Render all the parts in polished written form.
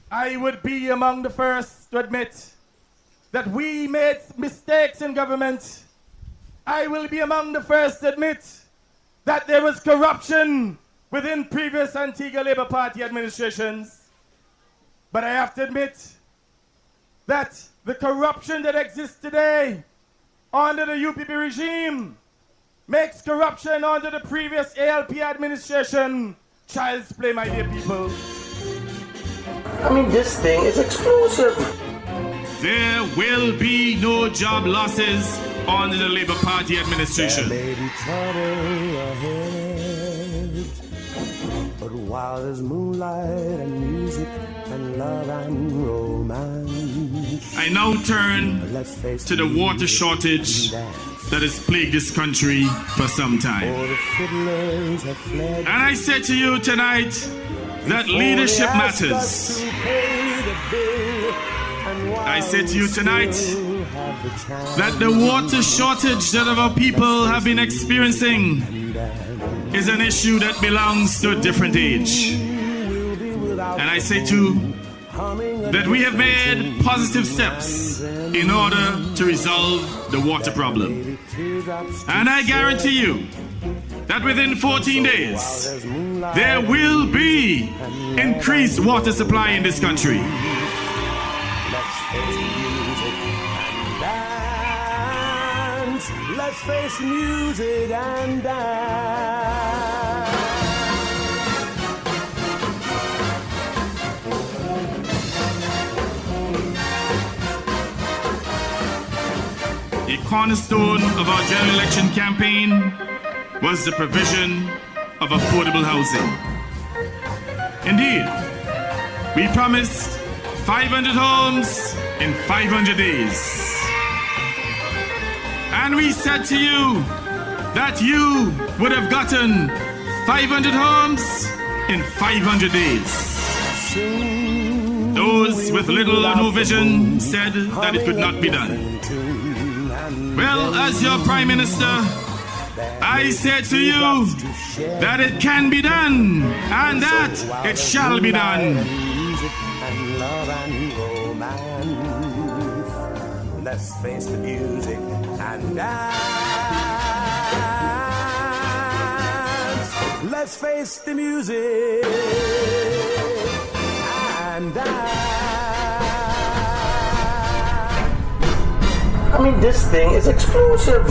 I would be among the first to admit that we made mistakes in government. I will be among the first to admit that there was corruption within previous Antigua Labour Party administrations. But I have to admit that the corruption that exists today under the UPP regime makes corruption under the previous ALP administration child's play, my dear people. I mean, this thing is explosive. There will be no job losses under the Labour Party administration. There may be trouble ahead, but while there's moonlight and music and love and romance, I now turn to the water shortage that has plagued this country for some time. And I say to you tonight that leadership matters. I say to you tonight that the water shortage that our people have been experiencing is an issue that belongs to a different age. And I say too that we have made positive steps in order to resolve the water problem. And I guarantee you that within 14 days, there will be increased water supply in this country. Let's face the music and dance. A cornerstone of our general election campaign was the provision of affordable housing. Indeed, we promised 500 homes in 500 days. And we said to you that you would have gotten 500 homes in 500 days. Those with little or no vision said that it could not be done. Well, as your Prime Minister, I say to you that it can be done and that it shall be done. Let's face the music and dance. Let's face the music and dance. I mean, this thing is explosive.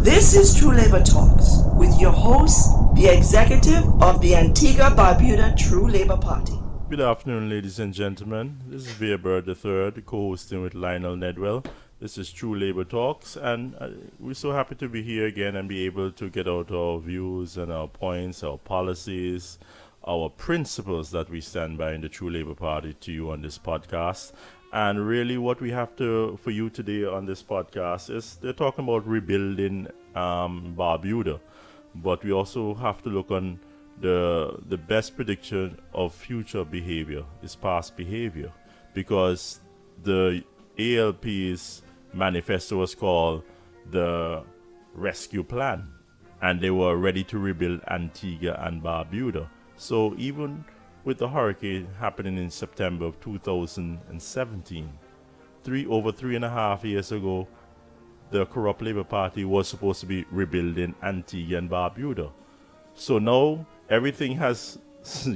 This is True Labor Talks with your host, the executive of the Antigua Barbuda True Labor Party. Good afternoon, ladies and gentlemen. This is Barbuda III, co-hosting with Lionel Nedwell. This is True Labor Talks, and we're so happy to be here again and be able to get out our views and our points, our policies, our principles that we stand by in the True Labor Party to you on this podcast. And really what we have for you today on this podcast is they're talking about rebuilding Barbuda. But we also have to look on the best prediction of future behavior is past behavior. Because the ALP's manifesto was called the Rescue Plan. And they were ready to rebuild Antigua and Barbuda. So even with the hurricane happening in September of 2017, over 3.5 years ago, the corrupt Labour Party was supposed to be rebuilding Antigua and Barbuda. So now everything has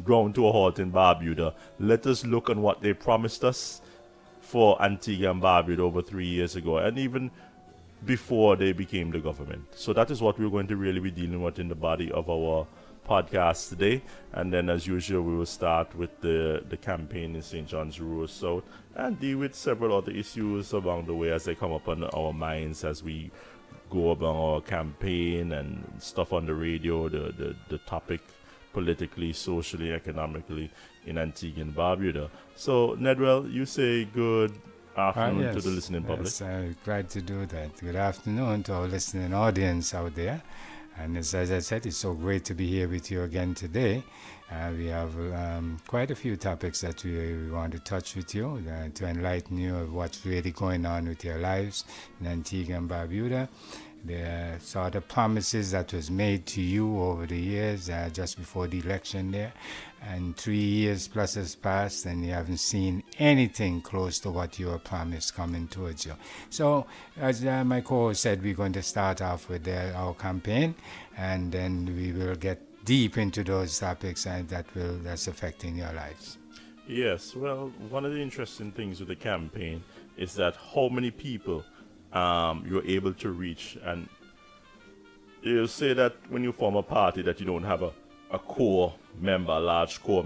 ground to a halt in Barbuda. Let us look on what they promised us for Antigua and Barbuda over 3 years ago, and even before they became the government. So that is what we're going to really be dealing with in the body of our podcast today. And then as usual, we will start with the campaign in St. John's Rural South and deal with several other issues along the way as they come up on our minds as we go about our campaign and stuff on the radio, the topic politically, socially, economically in Antigua and Barbuda. So Nedwell, you say good afternoon to the listening public. Yes, I'm glad to do that. Good afternoon to our listening audience out there. And as I said, it's so great to be here with you again today. We have quite a few topics that we want to touch with you to enlighten you of what's really going on with your lives in Antigua and Barbuda. The sort of promises that was made to you over the years, just before the election there, and 3 years plus has passed, and you haven't seen anything close to what you were promised coming towards you. So, as my co-host said, we're going to start off with our campaign, and then we will get deep into those topics that's affecting your lives. Yes, well, one of the interesting things with the campaign is that how many people you're able to reach. And you say that when you form a party that you don't have a core member, a large core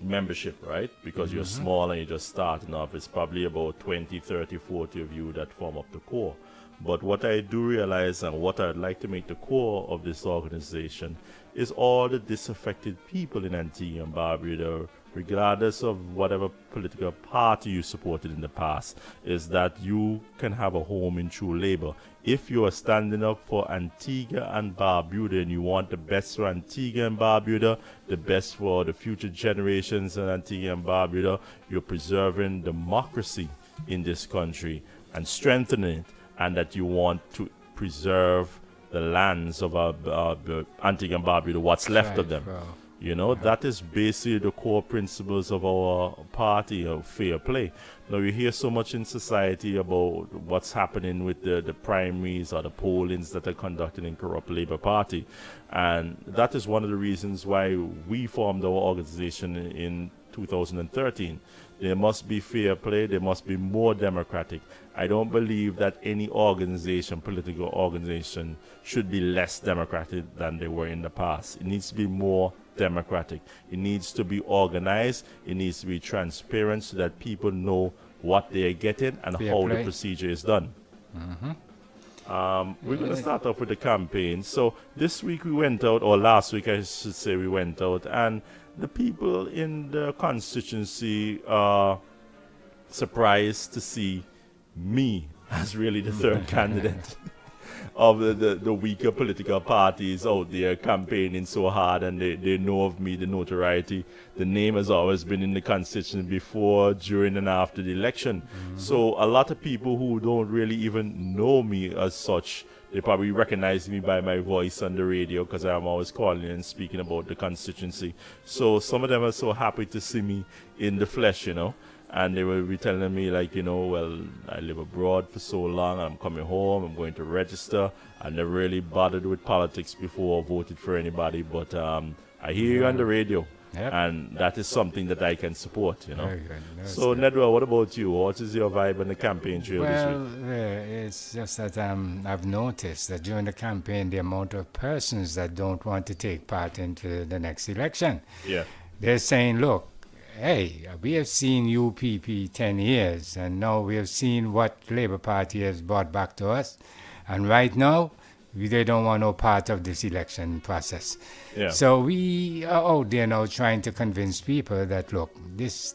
membership, right? Because you're small and you're just starting off. It's probably about 20, 30, 40 of you that form up the core. But what I do realize, and what I'd like to make the core of this organization, is all the disaffected people in Antigua and Barbuda, regardless of whatever political party you supported in the past, is that you can have a home in true labor. If you are standing up for Antigua and Barbuda and you want the best for Antigua and Barbuda, the best for the future generations in Antigua and Barbuda, you're preserving democracy in this country and strengthening it, and that you want to preserve the lands of Antigua and Barbuda, what's left of them. Well, You know, that is basically the core principles of our party of fair play. Now, you hear so much in society about what's happening with the primaries or the pollings that are conducted in corrupt Labour Party. And that is one of the reasons why we formed our organization in 2013. There must be fair play. There must be more democratic. I don't believe that any organization, political organization, should be less democratic than they were in the past. It needs to be more democratic. It needs to be organized. It needs to be transparent so that people know what they are getting and Fair how play. the procedure is done. We're going to start off with the campaign. So this week we went out, or last week I should say we went out, and the people in the constituency are surprised to see me as really the third candidate of the weaker political parties out there campaigning so hard, and they know of me, the notoriety. The name has always been in the constitution before, during, and after the election. So a lot of people who don't really even know me as such, they probably recognize me by my voice on the radio because I'm always calling and speaking about the constituency. So some of them are so happy to see me in the flesh, you know. And they will be telling me, like, you know, well, I live abroad for so long, I'm coming home, I'm going to register. I never really bothered with politics before or voted for anybody, but I hear you on the radio. Yep. And that is something that I can support, you know. Very good. That's So, good. Nedwell, what about you? What is your vibe on the campaign trail this Well, week? it's just that I've noticed that during the campaign, the amount of persons that don't want to take part into the next election, Yeah. they're saying, look, hey, we have seen UPP 10 years, and now we have seen what Labour Party has brought back to us. And right now, they don't want no part of this election process. Yeah. So we are out there now trying to convince people that, look,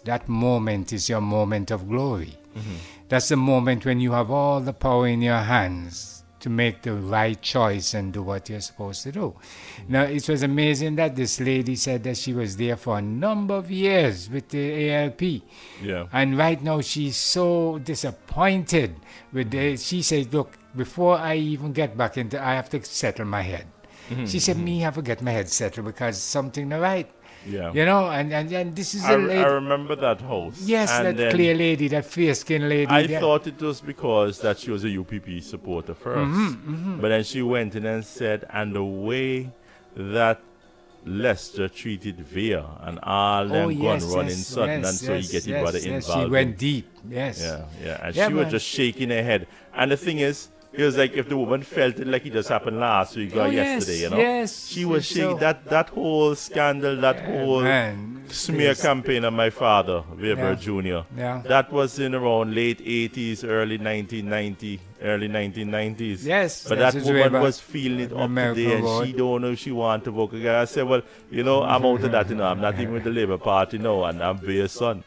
that moment is your moment of glory. That's the moment when you have all the power in your hands to make the right choice and do what you're supposed to do. Now, it was amazing that this lady said that she was there for a number of years with the ALP. Yeah. And right now she's so disappointed with she said, look, before I even get back into, I have to settle my head. She said, me have to get my head settled because something not right. Yeah. You know, and this is I a lady. remember that host. Yes, And that then clear lady, that fair-skinned lady. I yeah. thought it was because that she was a UPP supporter first. But then she went in and said, and the way that Lester treated Via and all them gun running sudden, and so he get everybody involved. She went deep, yes. Yeah. And Yeah, she was man. just shaking her head. And the thing is, it was like if the woman felt it like it just happened last week or Oh, yesterday, yes, you know. yes, She was shaking so- that whole scandal, that whole man, smear yes. campaign on my father, Weber Jr. Yeah. That was in around late 80s, early 1990s. Yes, But yes, that it's woman Weber. was feeling it up American today, and Road. she don't know if she want to vote again. I said, well, you know, I'm out of that, you know. I'm not even with the Labour Party now, and I'm Vea's son.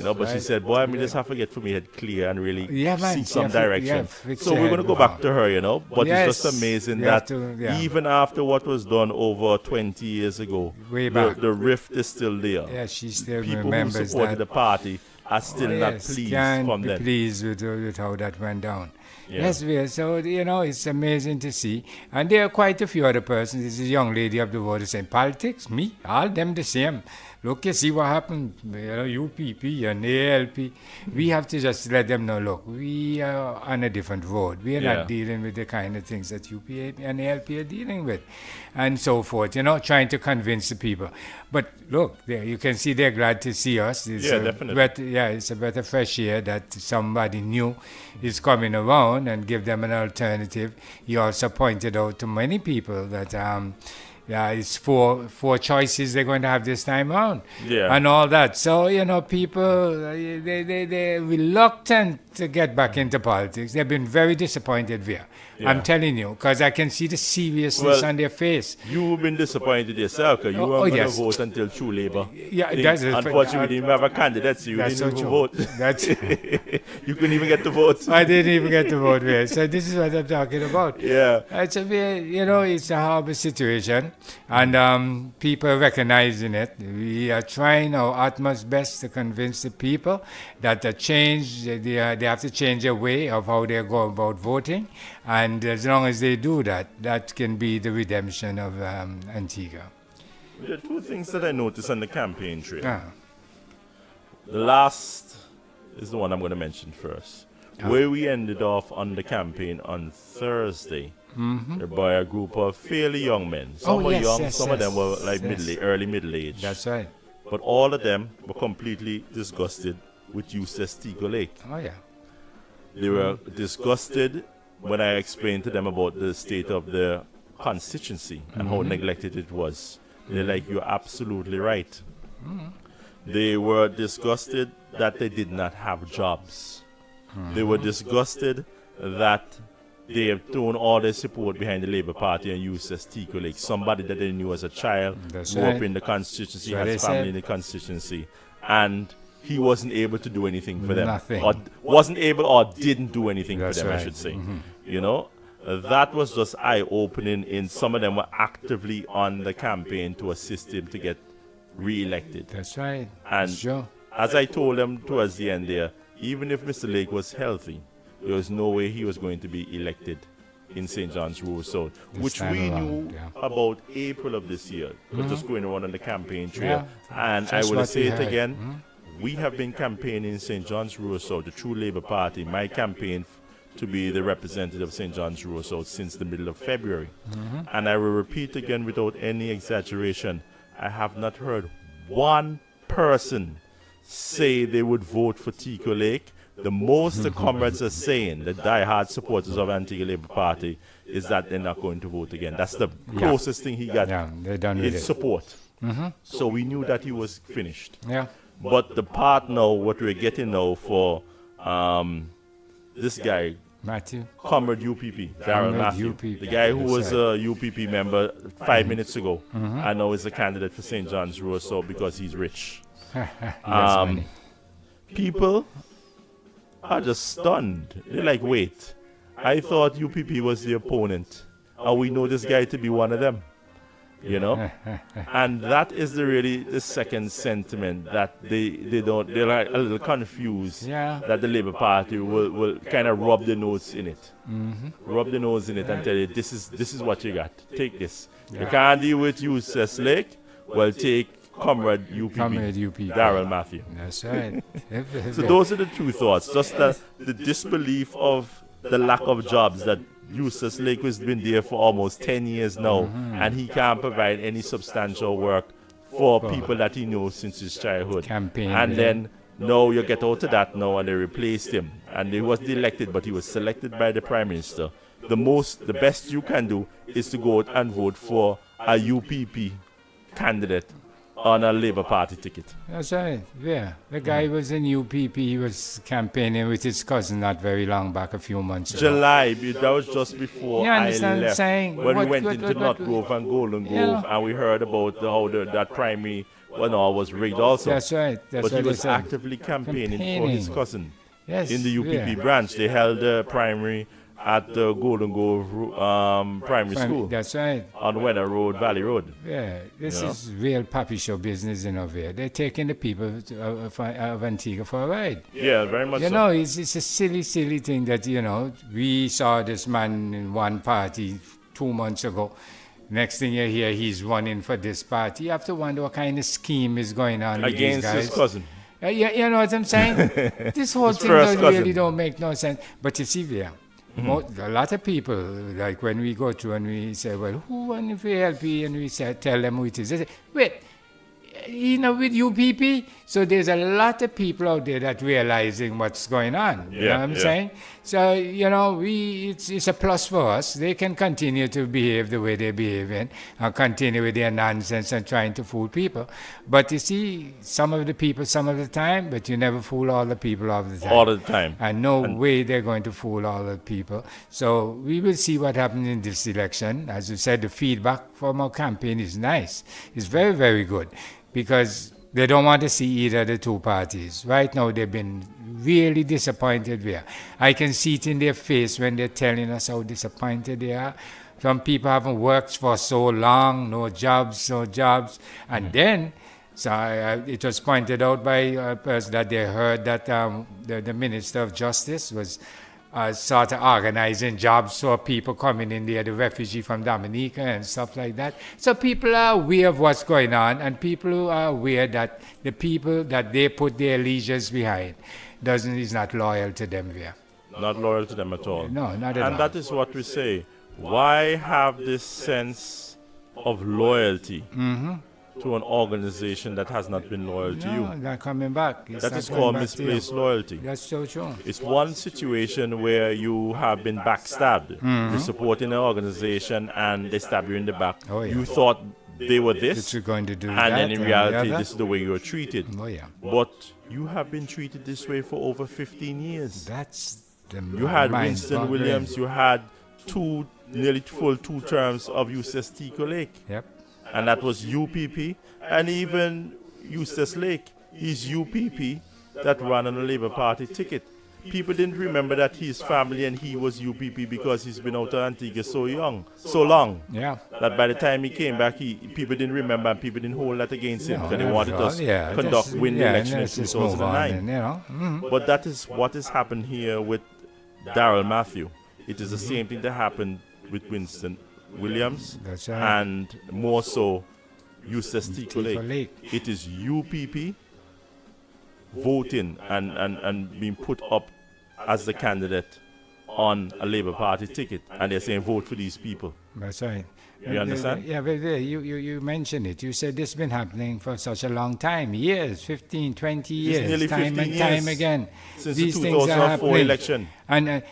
But she said, boy, I mean, just have to get for me head clear and really man, seek some you have to- direction. fix So your we're going to head go back before. to her, But Yes, it's just amazing you have that to, even after what was done over 20 years ago, Way back. the rift is still there. Yeah, she still People who remembers supported that. the party are still not pleased can't from be them. pleased with how that went down. Yeah. Yes, we are. So, it's amazing to see. And there are quite a few other persons. This is a young lady up the road saying, politics, me, all them the same. Look, you see what happened, UPP and ALP. We have to just let them know, look, we are on a different road. We are Yeah. not dealing with the kind of things that UPA and ALP are dealing with. And so forth, trying to convince the people. But look, there you can see they're glad to see us. It's definitely. it's a breath of fresh air that somebody new is coming around and give them an alternative. He also pointed out to many people that it's four choices they're going to have this time around, and all that. So people they're reluctant to get back into politics. They've been very disappointed there. I'm telling you, because I can see the seriousness on their face. You've been disappointed yourself because you weren't going to vote until True Labour. Unfortunately, we didn't have a candidate, so you didn't even vote. That's you couldn't even get to vote. I didn't even get to vote there. So this is what I'm talking about. Yeah. It's a horrible situation, and people recognizing it. We are trying our utmost best to convince the people that they have to change their way of how they go about voting, and as long as they do that, that can be the redemption of Antigua. There are two things that I noticed on the campaign trail. Ah. The last is the one I'm going to mention first. Where we ended off on the campaign on Thursday by a group of fairly young men. Some were young, some of them were like early middle age. That's right. But all of them were completely disgusted with useless Tico Lake. Oh, yeah. They were disgusted when I explained to them about the state of the constituency and how neglected it was. They're like, you're absolutely right. They were disgusted that they did not have jobs. They were disgusted that they have thrown all their support behind the Labour Party and used as Tico Lake, somebody that they knew as a child, grew up in the constituency, has family in the constituency, and he wasn't able to do anything for them. Or wasn't able or didn't do anything for them, I should say. That was just eye-opening. In some of them were actively on the campaign to assist him to get re-elected. That's right. And sure. As I told them towards the end there, even if Mr. Lake was healthy, there was no way he was going to be elected in St. John's Rural South, which we knew about April of this year, just going around on the campaign trail. And I will say it again, we have been campaigning in St. John's Rural South, the True Labour Party, my campaign to be the representative of St. John's Rural South since the middle of February. And I will repeat again without any exaggeration, I have not heard one person say they would vote for Tico Lake. The most the comrades are saying, the die-hard supporters of Antigua Labour Party, is that they're not going to vote again. That's the closest thing he got in support. So we knew that he was finished. But the part now, what we're getting now for this guy, Matthew, Comrade UPP, Darrell Matthew, the guy who was a UPP member 5 minutes ago, and now is a candidate for St. John's Rural South because he's rich. People are just stunned. They're like, wait, I thought UPP was the opponent, and we know this guy to be one of them. And that is really the second sentiment, that they're like a little confused that the Labour Party will kind of rub the nose in it. Rub the nose in it and tell you, this is what you got. Take this. You can't deal with useless Lake, well, take Comrade UPP, Darrell Matthew. That's right. So those are the two thoughts. Just the disbelief of the lack of jobs, that Eustace Lake has been there for almost 10 years now, and he can't provide any substantial work for people that he knows since his childhood. Then now you get out of that now, and they replaced him, and he wasn't elected, but he was selected by the Prime Minister. The best you can do is to go out and vote for a UPP candidate on a Labour Party ticket. That's right, yeah. The guy was in UPP, he was campaigning with his cousin not very long back, a few months ago. July, that was just before I left. Saying, when we went into North Grove and Golden Grove, and we heard about how that primary well, no, it was rigged also. That's right. That's but he what was they said. actively campaigning for his cousin. Yes, In the UPP yeah. branch, they held the primary at the Golden Grove Primary School. That's right. On Weather Road, Valley Road. Yeah, this is real puppy show business in over here. They're taking the people of Antigua for a ride. Yeah, very much You so. know, it's a silly thing that, we saw this man in one party 2 months ago. Next thing you hear, he's running for this party. You have to wonder what kind of scheme is going on with these Against guys. his cousin. You know what I'm saying? This whole His thing first really cousin. don't make no sense. But you see there, a lot of people, like when we go through and we say, well, who won for LP? And we tell them who it is. They say, wait, with UPP? So there's a lot of people out there that realizing what's going on. You know what I'm saying? So, it's a plus for us. They can continue to behave the way they're behaving and continue with their nonsense and trying to fool people. But you see, some of the people some of the time, but you never fool all the people all the time. All the time. And no way they're going to fool all the people. So we will see what happens in this election. As you said, the feedback from our campaign is nice. It's very, very good. Because they don't want to see either of the two parties. Right now, they've been really disappointed there. I can see it in their face when they're telling us how disappointed they are. Some people haven't worked for so long, no jobs. And then, it was pointed out by a person that they heard that the Minister of Justice was sort of organizing jobs for people coming in there, the refugee from Dominica and stuff like that. So people are aware of what's going on, and people are aware that the people that they put their allegiance behind is not loyal to them there. Not loyal to them at all. No, not at all. And that is what we say. Why have this sense of loyalty to an organization that has not been loyal to you? No, they're coming back. That is called misplaced loyalty. That's so true. It's one situation where you have been backstabbed. You're supporting an organization and they stab you in the back. Oh, yeah. You thought they were this, That you're going to do and that, then in and reality, the other. this is the way you're treated. Oh, yeah. But you have been treated this way for over 15 years. That's the You had mind Winston boggling. Williams, you had nearly full 2 terms of Eustace Tico Lake. Yep. And that was UPP. And even Eustace Lake, he's UPP that ran on a Labour Party ticket. People didn't remember that his family and he was UPP because he's been out of Antigua so long. Yeah. That by the time he came back, people didn't remember and people didn't hold that against him because they wanted us to win the election in 2009. But that is what has happened here with Darrell Matthew. It is the same thing that happened with Winston Williams. That's right. And more so, Eustace Tico Tico Lake. Lake. It is UPP voting and being put up as the candidate on a Labour Party ticket, and they're saying vote for these people. That's right. You understand? Yeah, but you mentioned it. You said this has been happening for such a long time, years, 15, 20 years, nearly time 15 and time years again. since These the things are 2004 happening. election. And,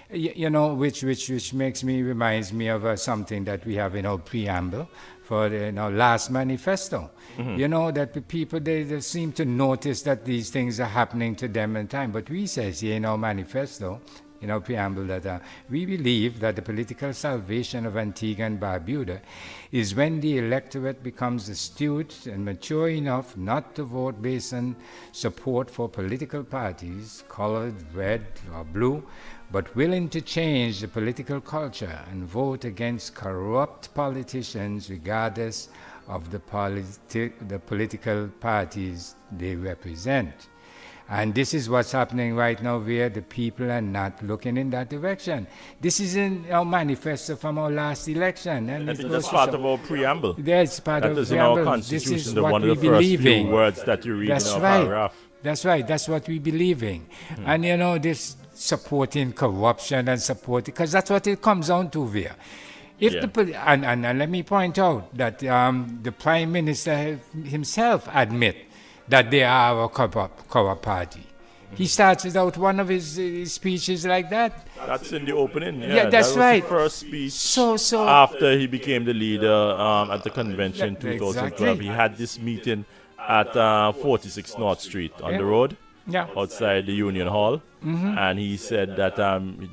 which reminds me of something that we have in our preamble for the last manifesto. You know, that the people, they seem to notice that these things are happening to them in time. But we say here in our manifesto, in our preamble, that we believe that the political salvation of Antigua and Barbuda is when the electorate becomes astute and mature enough not to vote based on support for political parties, colored red or blue, but willing to change the political culture and vote against corrupt politicians regardless of the political parties they represent. And this is what's happening right now where the people are not looking in that direction. This is in our manifesto from our last election. And I think that's part of our preamble. That's part That of is the in our preamble. This constitution, is the what one we of the first believe few in. words that you read That's in our right. paragraph. That's right. That's what we believe in. And this supporting corruption and because that's what it comes down to there. If and let me point out that the Prime Minister himself admit that they are a corrupt party. He started out one of his speeches like that. That's in the opening. Yeah, that's that was right. The first speech So after he became the leader at the convention in 2012. Exactly. He had this meeting at 46 North Street on the road. Yeah. outside the Union Hall. And he said that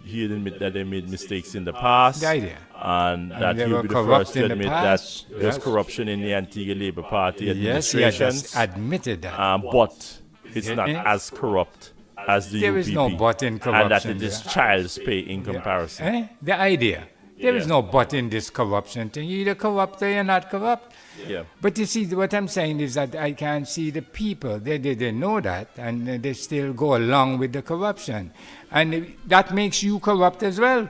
he admitted that they made mistakes in the past. The idea. And that they he were would be the corrupt first to in the admit past. that there's Yes. corruption in the Antigua Labour Party Yes, he administration. has admitted that. But it's not as corrupt as the There UPP. is no but in And that corruption. it is child's play in comparison. The idea. There is no but in this corruption thing. You're either corrupt or you're not corrupt. Yeah. But you see, what I'm saying is that I can see the people, they know that, and they still go along with the corruption. And that makes you corrupt as well.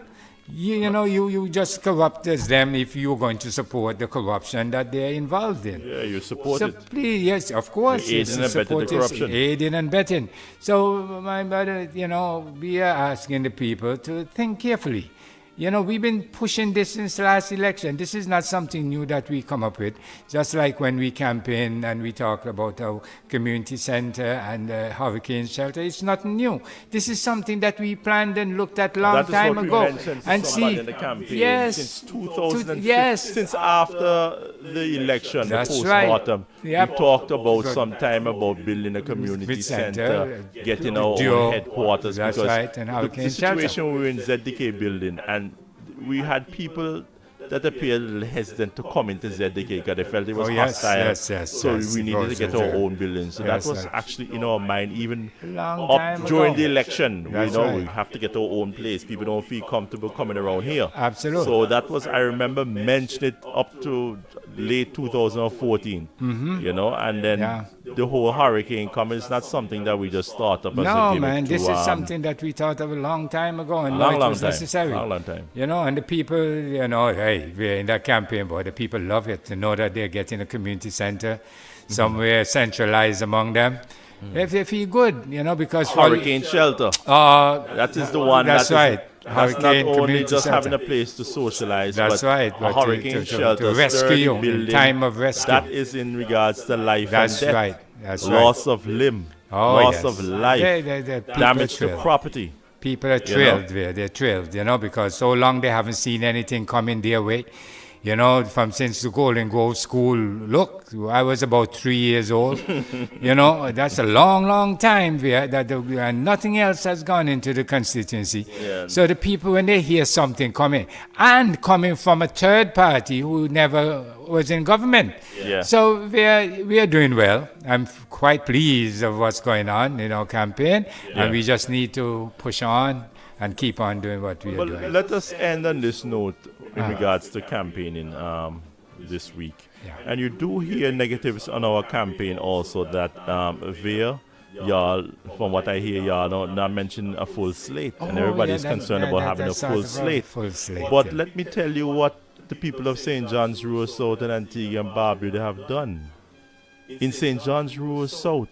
You just corrupt as them if you're going to support the corruption that they're involved in. Yeah, you support So it. please, yes, of course. You're aiding and abetting the corruption. Aiding and abetting. So, my brother, we are asking the people to think carefully. We've been pushing this since last election. This is not something new that we come up with. Just like when we campaigned and we talked about our community center and hurricane shelter, it's not new. This is something that we planned and looked at long That is time what we ago. mentioned to And somebody see, in the campaign yes, since 2015, yes, since after the election, That's the right. post-mortem. Yep. We talked about some time about building a community center, getting our Duo. own headquarters. That's because right, and hurricane the situation shelter. we were in ZDK building, and we had people that appeared a little hesitant to come into ZDK because they felt it was hostile. Yes, so yes, we needed to get our own building. So Yes, that was sir. actually in our mind even Long up time during ago. the election. That's We right. have to get our own place. People don't feel comfortable coming around here. Absolutely. So that was, I remember mentioning it up to late 2014, and then the whole hurricane coming is not something that we just thought of as a No, gimmick man, to, this is something that we thought of a long time ago, and long, it long was time. necessary. Long time. And the people, hey, we're in that campaign, boy, the people love it to know that they're getting a community center somewhere centralized among them. They feel good, because Hurricane shelter. That is the one. That's right. That's not Hurricane only community just having center. a place to socialize, That's but right, a but hurricane to shelter, rescue sturdy you in building, time of rescue. That is in regards to life That's and death. right. That's loss of limb, loss yes. of life, People damage are to thrilled. property. People are thrilled. They're thrilled, because so long they haven't seen anything coming their way. From since the Golden Grove School, look, I was about 3 years old. That's a long, long time there, and nothing else has gone into the constituency. Yeah. So the people, when they hear something coming, and coming from a third party who never was in government. Yeah. So we are doing well. I'm quite pleased of what's going on in our campaign, and we just need to push on and keep on doing what we are But doing. let us end on this note in regards to campaigning this week. Yeah. And you do hear negatives on our campaign also that y'all, from what I hear, y'all not mentioning a full slate. And everybody's concerned about having a full slate. But let me tell you what the people of St. John's Rural South and Antigua and Barbuda have done. In St. John's Rural South,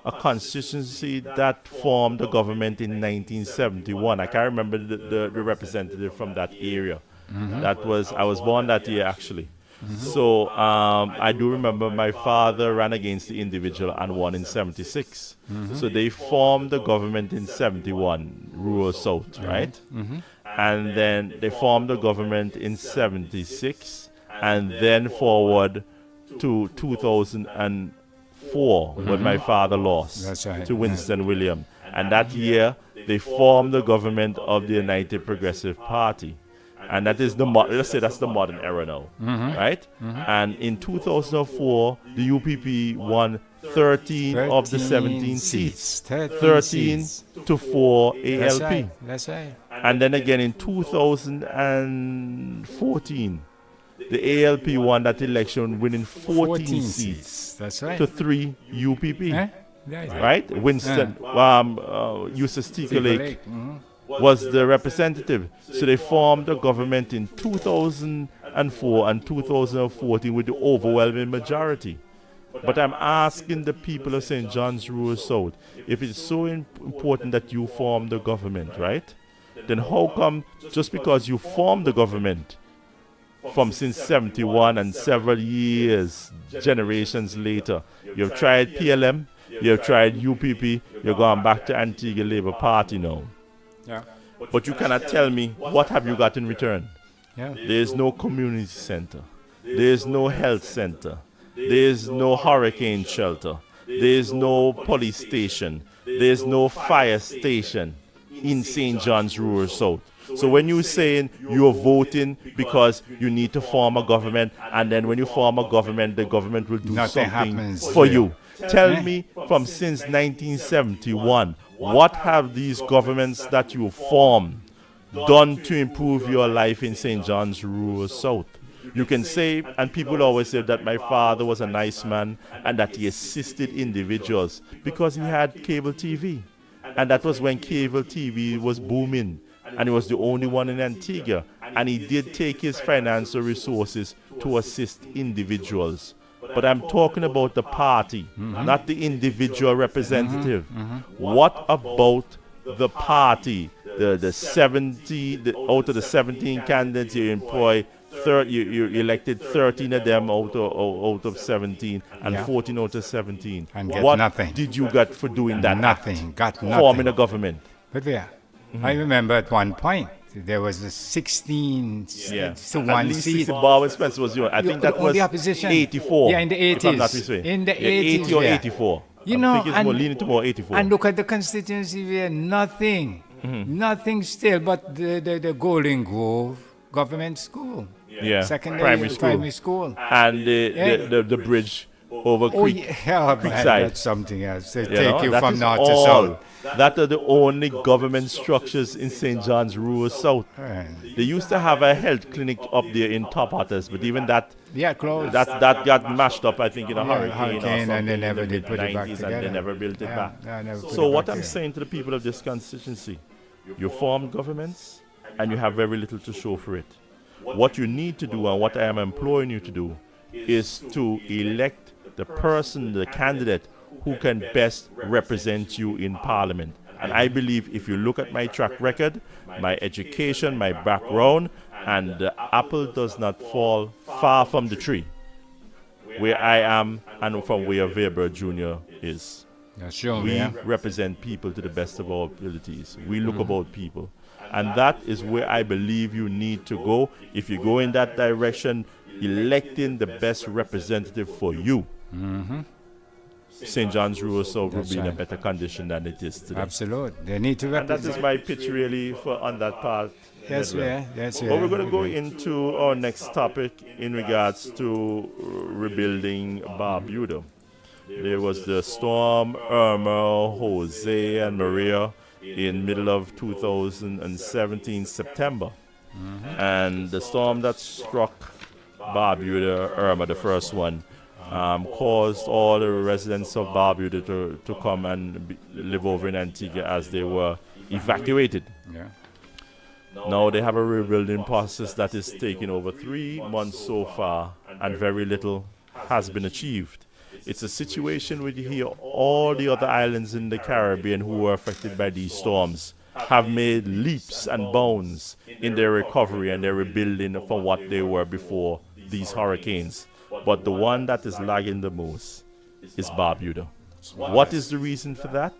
a constituency that formed the government in 1971. I can't remember the representative from that area. I was born that year actually. So I do remember my father ran against the individual and won in 76. So they formed the government in 71, Rural South, right? And then they formed the government in 76 and then forward to 2004 when my father lost That's right. to Winston William. And that year they formed the government of the United Progressive Party. And that is let's say that's the modern era now, right? And in 2004, the UPP won 13 of the 17 seats. 13 to 4 ALP. That's right. And then again in 2014, the ALP won that election, winning 14 seats That's right. to 3 UPP. Yeah. Right? Winston, Eustace Teaker Lake was the representative. So they formed a government in 2004 and 2014 with the overwhelming majority. But I'm asking the people of St. John's Rural South, if it's so important that you form the government, right? Then how come just because you formed the government from since 71 and several years, generations later, you've tried PLM, you've tried UPP, you're going back to Antigua Labour Party now. Yeah. But you cannot tell me what have you got in return. Yeah. There's no community center. There's no health center. There's no hurricane shelter. There's no police station. there's no fire station in St. John's Rural South. So when you're saying you're voting because you need to form a government, and then when you form a government, the government will do Nothing something happens for there. you. Tell me, from since 1971, what have these governments that you formed done to improve your life in St. John's Rural South? You can say, and people always say that my father was a nice man and that he assisted individuals because he had cable TV. And that was when cable TV was booming. And he was the only one in Antigua. And he did take his financial resources to assist individuals. But I'm talking about the party, not the individual representative. What about the party? The 70, out of the 17 candidates you employ, you elected 13 of them out of 17 and 14 out of 17. And get what nothing. did you get for doing that? Nothing. Got nothing. Forming a government. But I remember at one point there was a 16 to At 1 least seat. Barbuda Spencer was I think that was the opposition. 84. Yeah, in the 80s. If I'm not mistaken. In the 80 or 80s, 84. You I know, think it's more leaning to more 84. And look at the constituency there, nothing. Nothing still but the Golden Grove Government School. Secondary primary school. And the bridge over Creek. Man, that's something else. They take you from north to south. That are the only government structures in St. John's Rural South. They used to have a health clinic up there in Top Hatters, but even that closed. That got mashed up, I think, in a hurricane or something, and they never did put it back 90s, together. and they never built it back. So So what I'm saying to the people of this constituency, you form governments and you have very little to show for it. What you need to do, and what I am employing you to do, is to elect the person, the candidate who can best represent you in Parliament. And I believe if you look at my track record, my education, my background, and the apple does not fall far from the tree where I am and from where Weber Jr. is. We represent people to the best of our abilities. We look about people. And that is where I believe you need to go. If you go in that direction, electing the best representative for you, St. John's Rural South will be in a better condition than it is today. Absolutely. They need to represent. And that is my pitch really on that part. Yes, yeah. But we're going to go into our next topic in regards to rebuilding Barbuda. There was the storm Irma, Jose, and Maria in middle of 2017 September. And the storm that struck Barbuda, Irma, the first one, caused all the residents of Barbuda to come and live over in Antigua as they were evacuated. Now they have a rebuilding process that is taking over 3 months so far, and very little has been achieved. It's a situation where you hear all the other islands in the Caribbean who were affected by these storms have made leaps and bounds in their recovery and their rebuilding from what they were before these hurricanes. But the one that is lagging the most is Barbuda. What is the reason for that?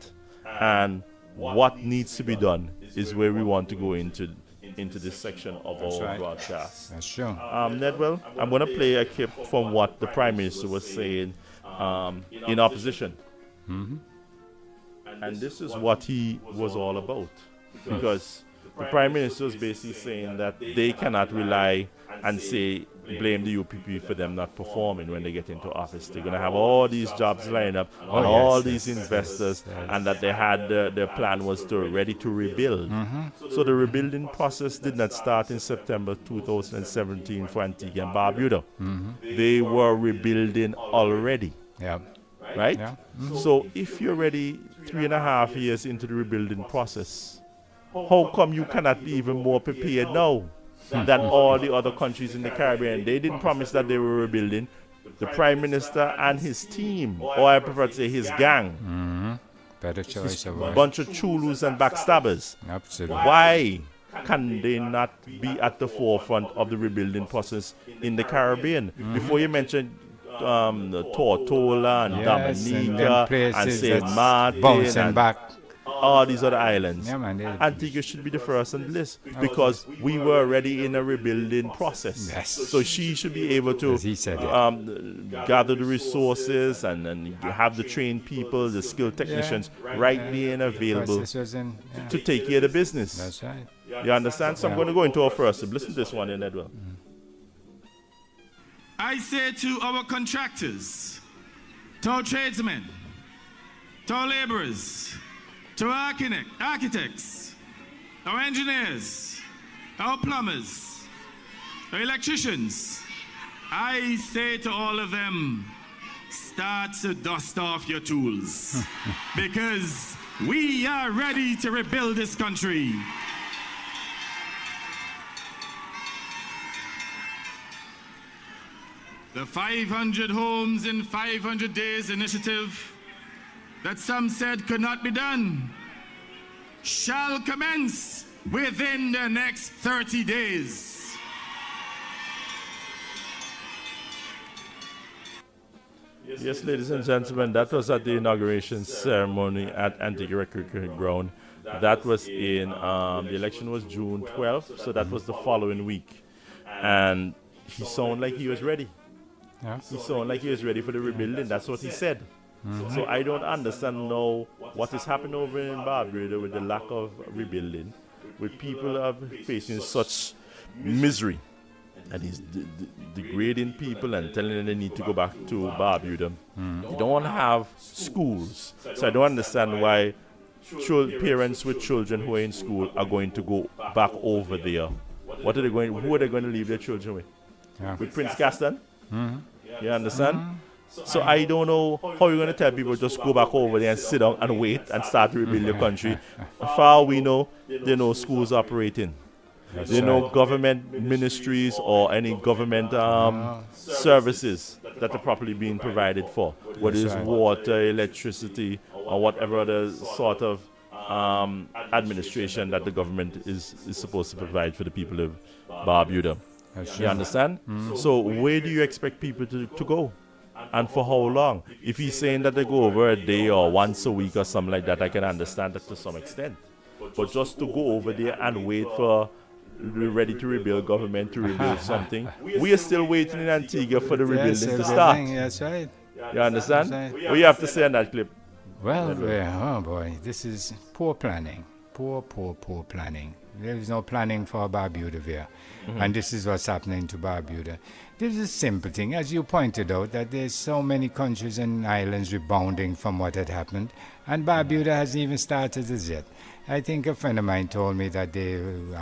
And what needs to be done is where we want to go into this section of our broadcast. That's true. Nedwell, I'm going to play a clip from what the Prime Minister was saying in opposition. And this is what he was all about. Because the Prime Minister is basically saying that they cannot rely and blame the UPP for them not performing when they get into office. They're going to have all these jobs lined up and all these investors, and that they had their plan was ready to rebuild. So the rebuilding process did not start in September 2017 for Antigua and Barbuda. They were rebuilding already. Right? So if you're ready 3.5 years into the rebuilding process, how come you cannot be even more prepared now than all the other countries in the Caribbean? They didn't promise that they were rebuilding. The Prime Minister and his team, or I prefer to say his gang, better choice of word. bunch of chulus and backstabbers. Absolutely. Why can they not be at the forefront of the rebuilding process in the Caribbean? Before you mentioned Tortola and Dominica and St. Martin bouncing back. all these other islands. Yeah, man, Antigua should be the first on the list because we were already in a rebuilding process. Yes. So she should be able to As he said, gather the resources and have the trained people, the skilled technicians right there and available to take care of the business. That's right. You understand? So I'm going to go into our first. Listen to this one in Edwell. I say to our contractors, to our tradesmen, to our laborers, to our architects, our engineers, our plumbers, our electricians, I say to all of them, start to dust off your tools because we are ready to rebuild this country. The 500 homes in 500 days initiative that some said could not be done shall commence within the next 30 days. Yes, ladies and gentlemen, that was at the inauguration ceremony at Antigua Cricket Ground. That was in, the election was June 12th, so that was the following week. And he sounded like he was ready. Yeah. He sounded like he was ready for the rebuilding. That's what he said. So I don't understand now what is happening over in Barbuda with the lack of rebuilding, with people are facing such misery. And he's degrading people and telling them they need to go back to Barbuda. They don't have schools. So I don't understand why parents with children who are in school are going to go back over there. Who are they going to leave their children with? Yeah. With Prince Gaston? You understand? So I don't know how you're going to tell people just go back over there and sit down and wait and start to rebuild your country. As far as we know, there are no schools operating. There are no government ministries or any government services that are properly being provided for, whether it's water, electricity, or whatever other sort of administration that the government is supposed to provide for the people of Barbuda. You understand? So where do you expect people to go? And for how long? If he's saying that they go over a day or once a week or something like that, I can understand that to some extent. But just to go over there and wait for the ready to rebuild government to rebuild something, we are still waiting in Antigua for the rebuilding to start. That's right. You understand? What you have to say on that clip? Well, oh boy, this is poor planning. Poor planning. There is no planning for Barbuda here. And this is what's happening to Barbuda. This is a simple thing, as you pointed out, that there's so many countries and islands rebounding from what had happened, and Barbuda hasn't even started as yet. I think a friend of mine told me that they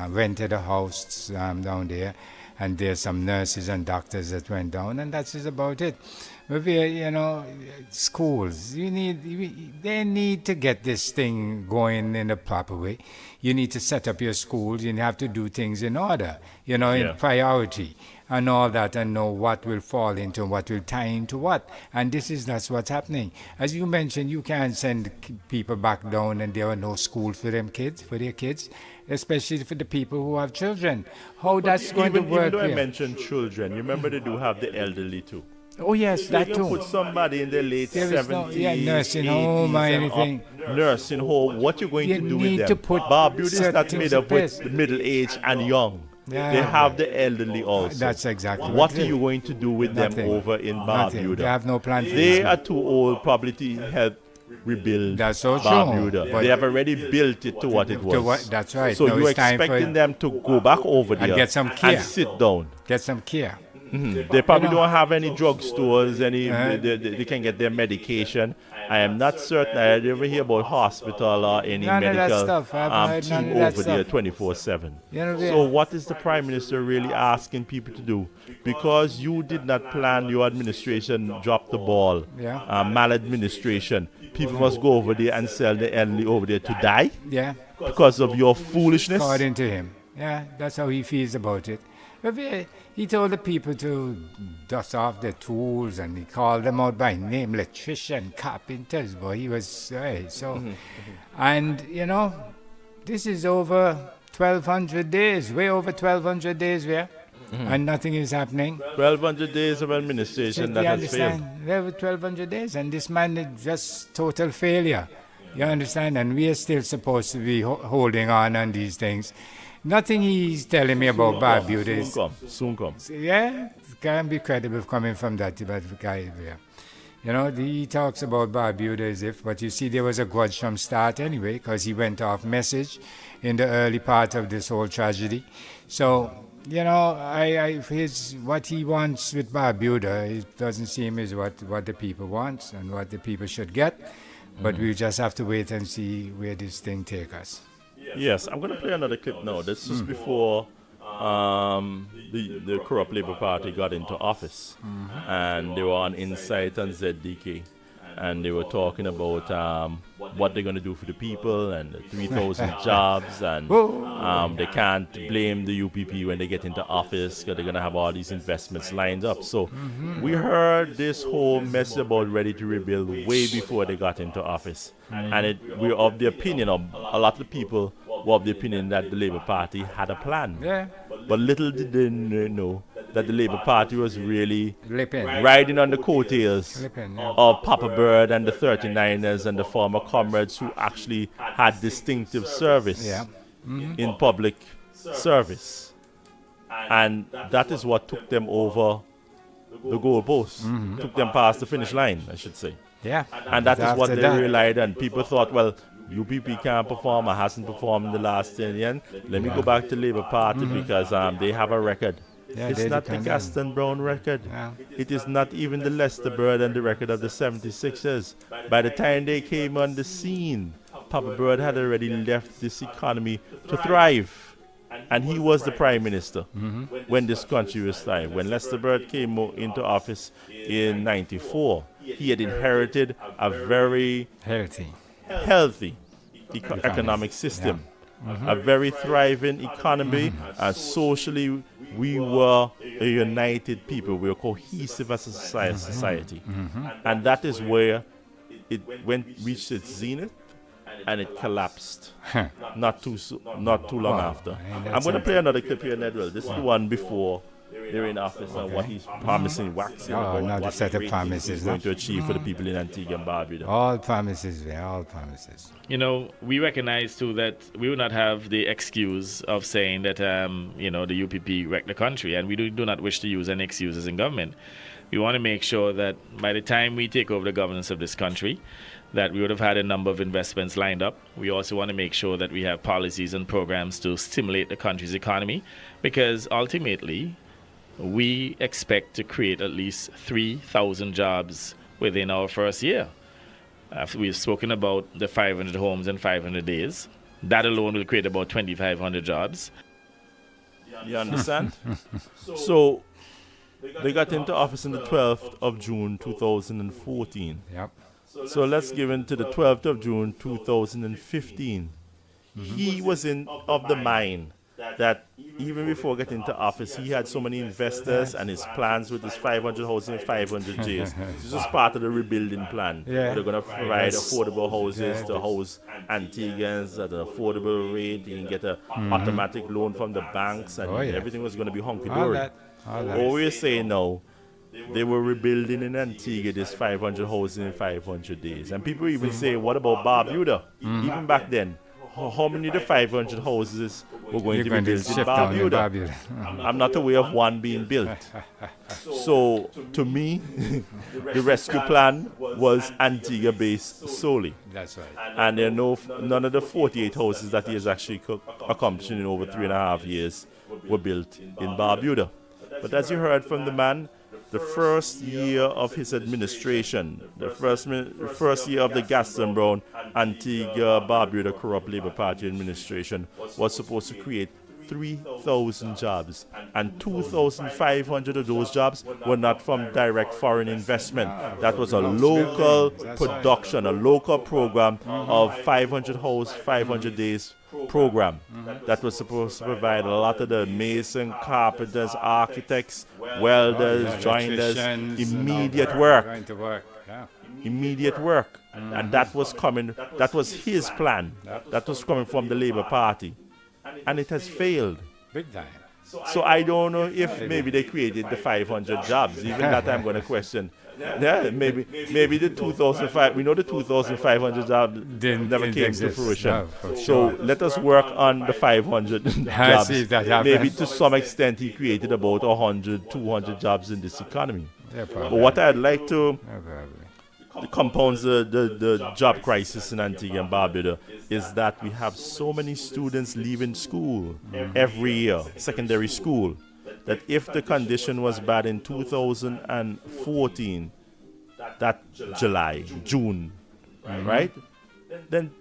rented a house down there, and there's some nurses and doctors that went down, and that's just about it. But schools, they need to get this thing going in a proper way. You need to set up your schools, you have to do things in order, in priority and all that, and know what will fall into what will tie into what. And that's what's happening. As you mentioned, you can't send people back down and there are no schools for their kids, especially for the people who have children. How that's going to work? Even though I mentioned children, you remember they do have the elderly too. Oh yes, that too. Put somebody in their late 70s, nursing home or anything. Nursing home. What you going to do with them? Barbuda is not made up with middle age and young. Yeah. They have the elderly also. That's exactly what are you going to do with them over in Barbuda? They have no plan for They are too old probably to help rebuild Barbuda. They have already built it to what it was. That's right. So you're expecting them to go back over there and get some care. and sit down. Get some care. They probably don't have any drugstores, they can get their medication. I am not certain. I never hear about hospital or any medical team over there 24/7. So what is the Prime Minister really asking people to do? Because you did not plan, your administration dropped the ball, maladministration. People must go over there and sell the elderly over there to die because of your foolishness. According to him. Yeah, that's how he feels about it. He told the people to dust off their tools, and he called them out by name, electrician, carpenters, boy. He was and this is over 1,200 days, way over 1,200 days there, and nothing is happening. 1,200 days of administration that has failed. There were 1,200 days, and this man is just total failure. You understand? And we are still supposed to be holding on these things. Nothing he's telling me about Barbuda is... Soon come. Yeah, it can be credible coming from that guy there. You know, he talks about Barbuda as if, but you see, there was a grudge from start anyway, because he went off message in the early part of this whole tragedy. So, you know, what he wants with Barbuda, it doesn't seem is what the people want and what the people should get. But we just have to wait and see where this thing takes us. Yes, I'm going to play another clip now. This is before the corrupt Labour Party got into office. And they were on Insight and ZDK. And they were talking about what they're going to do for the people and the 3,000 jobs. And they can't blame the UPP when they get into office because they're going to have all these investments lined up. So we heard this whole message about ready to rebuild way before they got into office. And we're of the opinion of a lot of the people were of the opinion that the Labour Party had a plan. Yeah. But little did they know that the Labour Party was really Lippin. riding on the coattails Lippin, yeah. of Papa Bird and the 39ers and the former comrades who actually had distinctive service in public service. And that is what took them over the goalpost, took them past the finish line, I should say. Yeah. And that is what they relied on. People thought, well, UPP can't perform or hasn't performed in the last 10 years. Let me go back to Labour Party because they have a record. Yeah, it's not the Gaston Brown record. Yeah. It is not even the Lester Bird and the record of the 76ers. By the time they came on the scene, Papa Bird had already left this economy to thrive. And he was the Prime Minister when this country was thriving. When Lester Bird came into office in 94, he had inherited a very healthy economic system. A very thriving economy, and socially we were a united people. We were cohesive as a society. And that is where it reached its zenith, and it collapsed not too long after. I'm going to play another clip here, Nedwell. This is the one before they're in office and what he's promising, waxing about what set of promises he's going to achieve for the people in Antigua and Barbuda. All promises there, all promises. You know, we recognize too that we will not have the excuse of saying that, the UPP wrecked the country, and we do not wish to use any excuses in government. We want to make sure that by the time we take over the governance of this country, that we would have had a number of investments lined up. We also want to make sure that we have policies and programs to stimulate the country's economy, because ultimately, we expect to create at least 3,000 jobs within our first year. We've spoken about the 500 homes in 500 days. That alone will create about 2,500 jobs. You understand? So they got into office on the 12th of June 2014. Yep. So let's give in to the 12th of June 2015. He was of the mind that even before getting into office, he had so many investors and his plans with his 500 houses in 500 days. This is part of the rebuilding plan. Yeah. They're going to provide affordable houses to house Antiguans at an affordable rate. You can get an automatic loan from the banks, and everything was going to be hunky-dory. All we're saying now, they were rebuilding in Antigua this 500 houses in 500 days. And people even say, what about Barbuda? Even back then, how many of the 500 houses were going to be built in Barbuda? I'm not aware of one being built. So, to me, the rescue plan was Antigua-based solely. That's right. And there are none of the 48 houses that he has actually accomplished in over 3.5 years were built in Barbuda. But as you heard from the man, the first year of his administration, the first year of the Gaston Brown Antigua Barbuda Corrupt Labour Party administration was supposed to create 3,000 jobs, and 2,500 of those jobs were not from direct foreign investment. That was a local production, a local program of 500 house, 500 days program that was supposed to provide a lot of the mason, carpenters, architects, welders, joiners, immediate work. Immediate work. And that was coming, that was his plan. That was coming from the Labour Party. And it has failed. Big time. So I don't know if maybe they created the 500 jobs. Even that I'm going to question. Yeah, maybe the 2,005. We know the 2,500 jobs never came to fruition. No, for So sure. let us work on the 500 jobs. See if that happens. Maybe to some extent he created about 100, 200 jobs in this economy. Yeah, But what I'd like to Yeah, probably. compounds the job crisis in Antigua and Barbuda is that we have so many students leaving school every year, secondary school, that if the condition was bad in 2014, that June, right? Then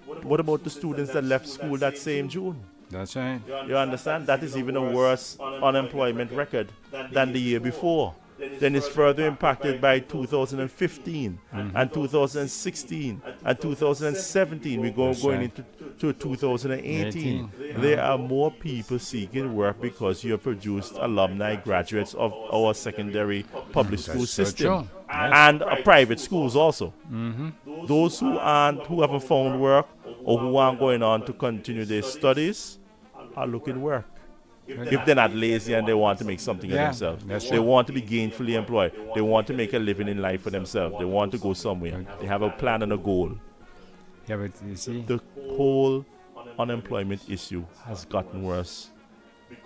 what about the students that left school that same June? That's right. You understand? That is even a worse unemployment record than the year before. Then it's further impacted by 2015 and 2016 and 2017. We're going into 2018. There are more people seeking work because you have produced alumni graduates of our secondary public school That's so system true. and private schools also. Those who haven't found work or who aren't going on to continue their studies are looking work. If they're not lazy and they want to make something of themselves, that's they true. want to be gainfully employed. They want to make a living in life for themselves. They want to go somewhere. They have a plan and a goal. Yeah, but you see, The whole unemployment issue has gotten worse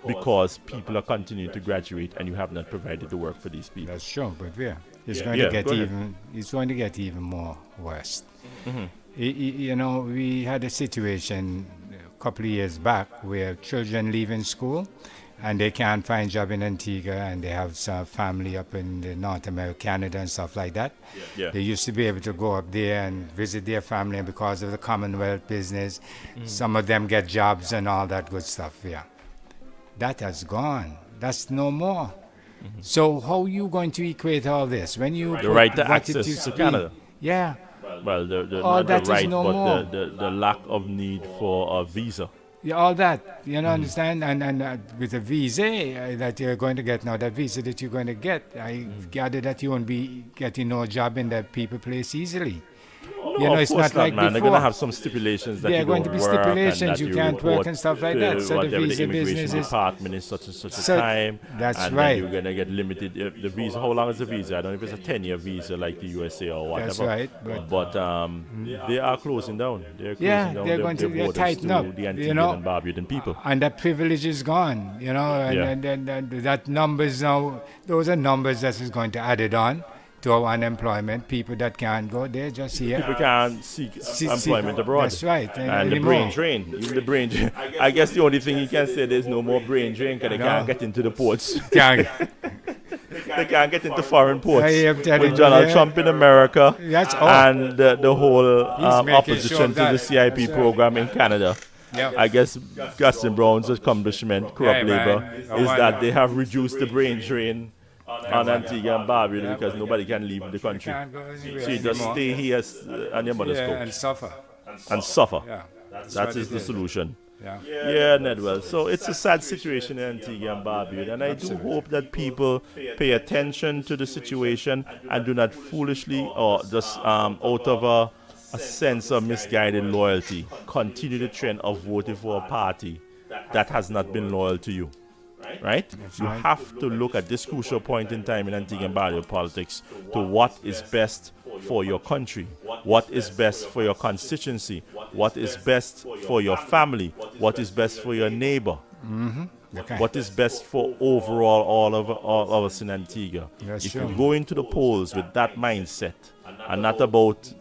because people are continuing to graduate and you have not provided the work for these people. that's true. But yeah, it's Yeah. going Yeah, to get go ahead. it's going to get even more worse. You know, we had a situation a couple of years back where children leaving school and they can't find job in Antigua and they have some family up in the North America, Canada and stuff like that. Yeah. They used to be able to go up there and visit their family, and because of the Commonwealth business, some of them get jobs and all that good stuff. Yeah, that has gone. That's no more. So how you going to equate all this when you The right to put what it access used to be? Canada. Yeah. Well, the All not that the is right, no but more. the lack of need for a visa. Yeah, all that, you know, understand? And with a visa that you're going to get now, that visa that you're going to get, I gather that you won't be getting no job in that people place easily. You know, of it's course not like man. They're before. going to have some stipulations that There are you going don't to be work and stipulations, that you can't work report and stuff like to that. So the whatever visa immigration business is... department is such and such So a time. that's and right. then you're going to get limited. The visa, how long is the visa? I don't know if it's a 10-year visa like the USA or whatever. That's right, But they are closing down. They're closing Yeah, down they're their going to borders tighten to up, the you Antiguan know. and Barbudan people. And that privilege is gone, you know, and that numbers now, those are numbers that is going to add it on to our unemployment. People that can't go, they're just here. People can't seek employment abroad. That's right. And the anymore. brain drain. Even the brain drain. I guess the only thing you can say there's no more brain drain because they No. can't get into the ports. Can't- They can't get into foreign ports. I am telling With you, Donald yeah. Trump in America That's all. and the whole He's making opposition sure to that- the CIP that's right. program in Canada. Yeah. I guess Gaston Brown's accomplishment, corrupt Hey, labor, man. is that they have reduced the brain drain on Antigua and Barbuda because nobody can leave the country. Can't go anywhere So you just anymore. stay here on your mother's Yeah, couch and suffer. and suffer. Yeah. That what is it the is. solution. Yeah. Yeah, Nedwell. So it's a sad situation in Antigua and Barbuda, and I do hope that people pay attention to the situation and do not foolishly or just out of a sense of misguided loyalty continue the trend of voting for a party that has not been loyal to you. Right? You have to look at this crucial point in time in Antigua and Barbuda politics to what is best for your country, what is best for your constituency, what is best for your family, what is best for your neighbor, Okay. what is best for overall all of us in Antigua. That's If true. you go into the polls with that mindset and not about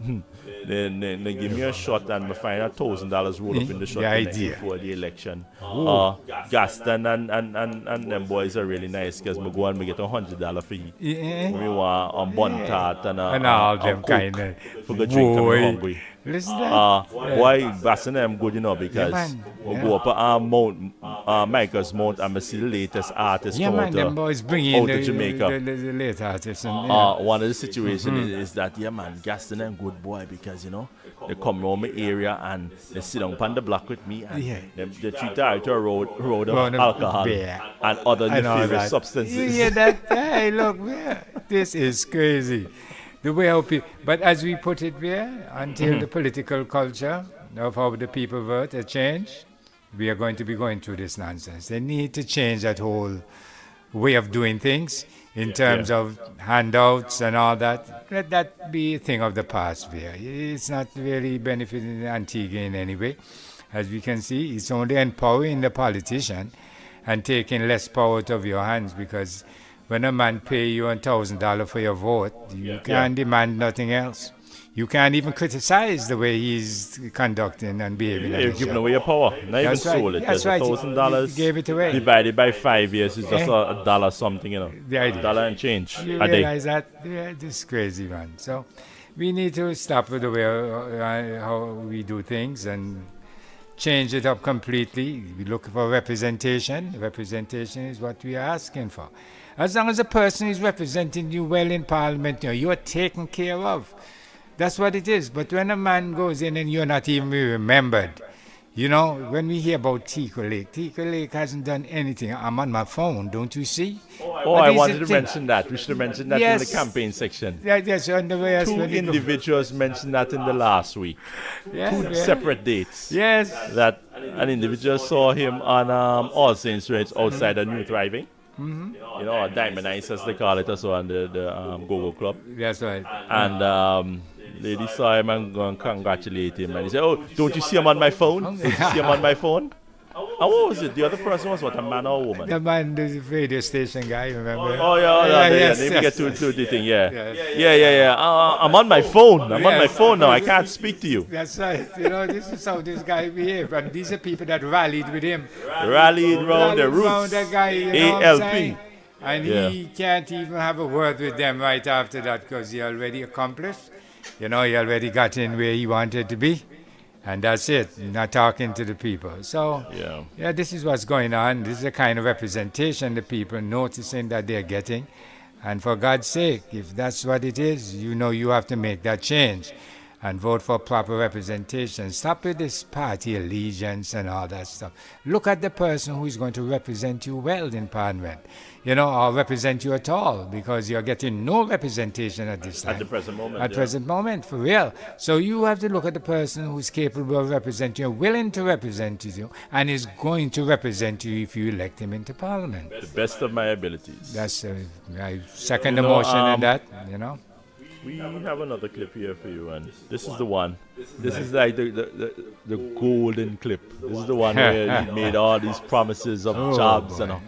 they give me a shot and I find $1,000 rolled up in the shot The the next idea. before the election. Gaston and them boys are really nice because I go and I get $100 for eat. Yeah. We want a bun tart and all them Coke kind of... for go drink and I'm hungry. Listen to that. Boy, Gaston them good, you know, because man. we go up Michael's Mount and I see the latest artists Yeah, come man, out them boys bring in out the, of Jamaica. the late artists. And, yeah. One of the situations is that, yeah, man, Gaston and good boy because, you know, they come around my area and they sit down on the block with me and Yeah. they treat her to a road of Road of alcohol beer. and other And all nefarious that. substances. You hear that? Hey, look, man, this is crazy. The way how people, but as we put it there, until the political culture of how the people vote has changed, we are going to be going through this nonsense. They need to change that whole way of doing things in terms of handouts and all that. Let that be a thing of the past there. It's not really benefiting Antigua in any way. As we can see, it's only empowering the politician and taking less power out of your hands, because when a man pay you $1,000 for your vote, you can't demand nothing else. You can't even criticize the way he's conducting and behaving. You're giving away your power. Not even sold it. That's right. $1,000 gave it away. divided by 5 years is just a dollar something, The idea. $1 and change You a day. realize that? Yeah, this is crazy, man. So we need to stop with the way how we do things and change it up completely. We look for representation. Representation is what we are asking for. As long as a person is representing you well in Parliament, you are taken care of. That's what it is. But when a man goes in and you're not even remembered, when we hear about Tico Lake hasn't done anything. I'm on my phone, don't you see? I wanted to mention that. We should have mentioned that in the campaign section. Yes, on the way. Two individuals mentioned that in the last week. Two separate dates. Yes. That an individual saw him on All Saints Road outside a New Thriving. Mm-hmm. Diamond Ice, as they call it, also on the Go-Go Club. That's right. And lady saw him and go and congratulate him. And he said, don't you see him on my phone? Don't you see him on my phone? And what was it? The other person was what, a man or a woman? The man, the radio station guy, remember? Yes. Let me get to the thing, Yeah. I'm on my phone. I'm on my phone now. I can't speak to you. That's right. This is how this guy behaved. And these are people that rallied with him. Rallied around the roots. Around that guy, ALP. And he can't even have a word with them right after that, because he already accomplished. He already got in where he wanted to be. And that's it, not talking to the people. So, this is what's going on. This is the kind of representation the people noticing that they're getting. And for God's sake, if that's what it is, you have to make that change and vote for proper representation. Stop with this party allegiance and all that stuff. Look at the person who is going to represent you well in Parliament, or represent you at all, because you're getting no representation at this time. At the present moment. At present moment, for real. So you have to look at the person who's capable of representing you, willing to represent you, and is going to represent you if you elect him into Parliament. The best of my abilities. That's I second the motion in that, We have another clip here for you, and this is the one. This is like the golden clip. This is the one where he made all these promises of jobs and all.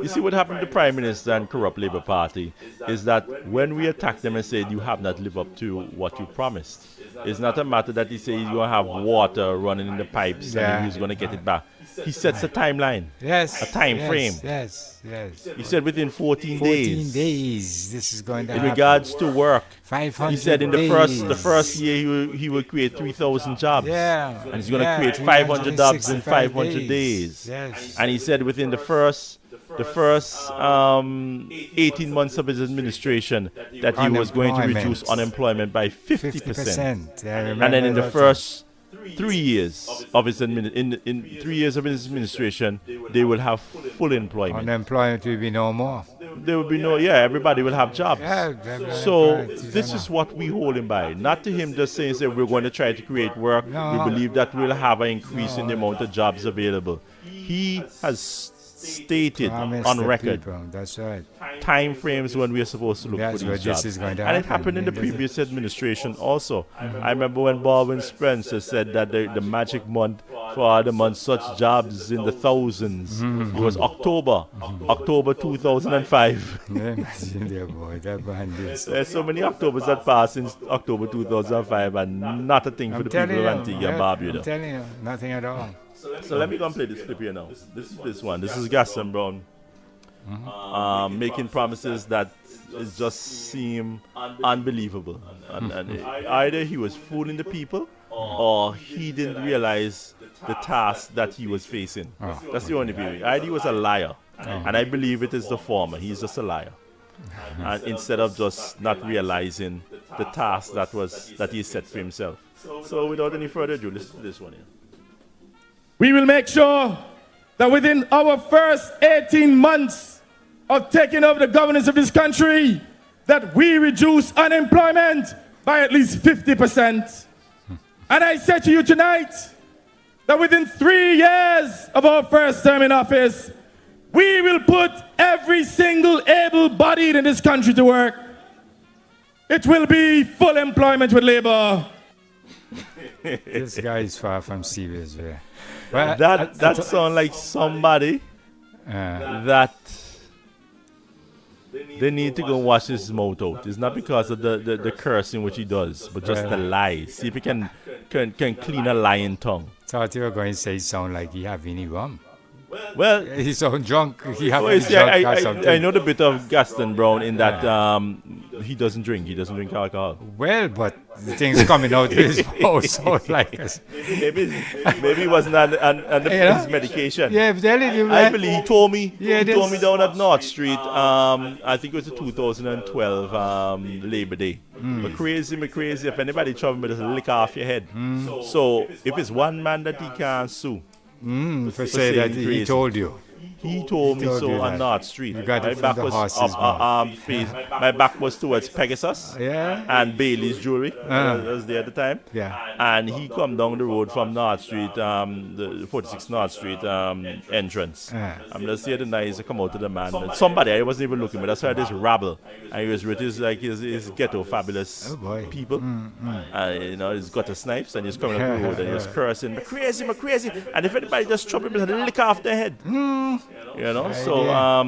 You see what happened to the Prime Minister and corrupt Labour Party is that when we attack them and say you have not lived up to what you promised, it's not a matter that he says he's going to have water running in the pipes and he's going to get it back. He sets a timeline. Yes. A time frame. Yes. He said within 14 days. 14 days. This is going to happen. In regards to work. 500 He said in the first year he will create 3,000 jobs. Yeah. And he's going to create 500 jobs in 500 days. Yes. And he said within the first 18 months of his administration that he was going to reduce unemployment by 50%. And then in the first 3 years of his in 3 years of his administration, they will have full employment. Unemployment will be no more. There will be everybody will have jobs. So this is what we hold him by. Not to him just saying we're going to try to create work. No. We believe that we'll have an increase in the amount of jobs available. He has stated on record. That's right. Time frames when we are supposed to look for these jobs. And it happened in the previous administration also. I remember when Baldwin Spencer said that the magic month for the month such jobs in the thousands. It was October 2005. There's so many Octobers that passed since October 2005 and not a thing for the people of Antigua and Barbuda. I'm telling you, nothing at all. So let me go and play this clip here now. This one. This is Gaston Brown making promises that just seem unbelievable. And either he was fooling the people or he didn't realize the task that he was facing. That's the only beauty. Either he was a liar, and I believe it is the former. He's just a liar. And instead of just not realizing the task that he set for himself. So without any further ado, listen to this one here. We will make sure that within our first 18 months of taking over the governance of this country, that we reduce unemployment by at least 50%. And I say to you tonight, that within 3 years of our first term in office, we will put every single able-bodied in this country to work. It will be full employment with labor. This guy is far from serious, yeah. Well, That sounds like somebody that they need to go wash his mouth out. It's not because of the cursing which he does, but just the lie. See if he can clean a lying tongue. Thought you were going to say sound like he have any rum. Well, He's so drunk. He have well, any see, drunk or something. I know the bit of Gaston Brown in that he doesn't drink. He doesn't drink alcohol. Well, but the thing's coming out of his mouth, so like us. Maybe he wasn't under his medication. Yeah, I'm telling you, I man. believe he told me. Yeah, he told me down at North Street. I think it was the 2012 Labor Day. But crazy. If anybody trouble me, just lick off your head. So if it's one man that he can't sue. For say that saying he crazy. told you. He told me told so you on that. North Street. You got My it from back the was horse's my back was towards Pegasus Yeah. and Bailey's Jewelry. I was there at the time. Yeah. And he come down the road from North Street, the 46 North Street entrance. I'm just here tonight to come out to the man. And somebody, I wasn't even looking, but I saw this rabble. And he was with his ghetto fabulous people. And he's got the snipes and he's coming up the road and he's cursing, crazy. And if anybody just trouble him, just lick off their head. So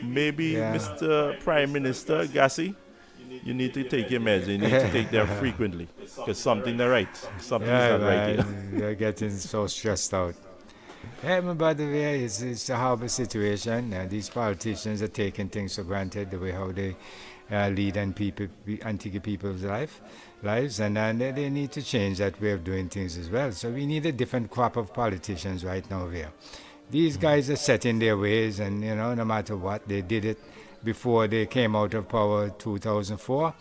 maybe Mr. Prime Minister Gassi, you need to take your meds. You need to take them frequently because something not right. Something's not right here. You're getting so stressed out. Hey, but by the way, it's a horrible situation. These politicians are taking things for granted, the way how they lead Antigua people's lives, and they need to change that way of doing things as well. So we need a different crop of politicians right now here. These guys are set in their ways, and no matter what, they did it before they came out of power 2004.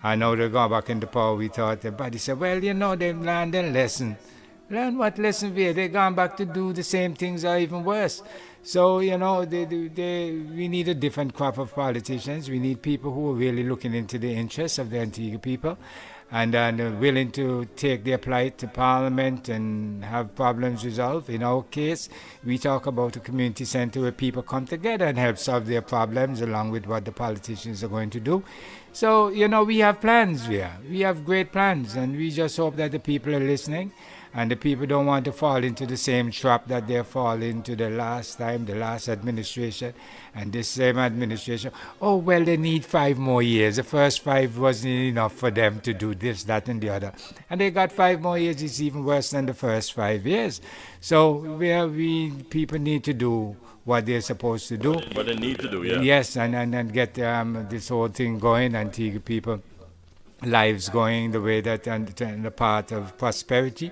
And now they're going back into power. We thought everybody said, well, they've learned a lesson. Learn what lesson we? They're gone back to do the same things or even worse. So, we need a different crop of politicians. We need people who are really looking into the interests of the Antigua people and willing to take their plight to Parliament and have problems resolved. In our case, we talk about a community center where people come together and help solve their problems along with what the politicians are going to do. So, we have plans here. We have great plans, and we just hope that the people are listening and the people don't want to fall into the same trap that they fall into the last administration and this same administration. Oh, well, they need 5 more years. The first 5 wasn't enough for them to do this, that, and the other. And they got 5 more years. It's even worse than the first 5 years. So people need to do what they're supposed to do. What they need to do, yeah. Yes, and get this whole thing going, Antigua people lives going the way that and the path of prosperity.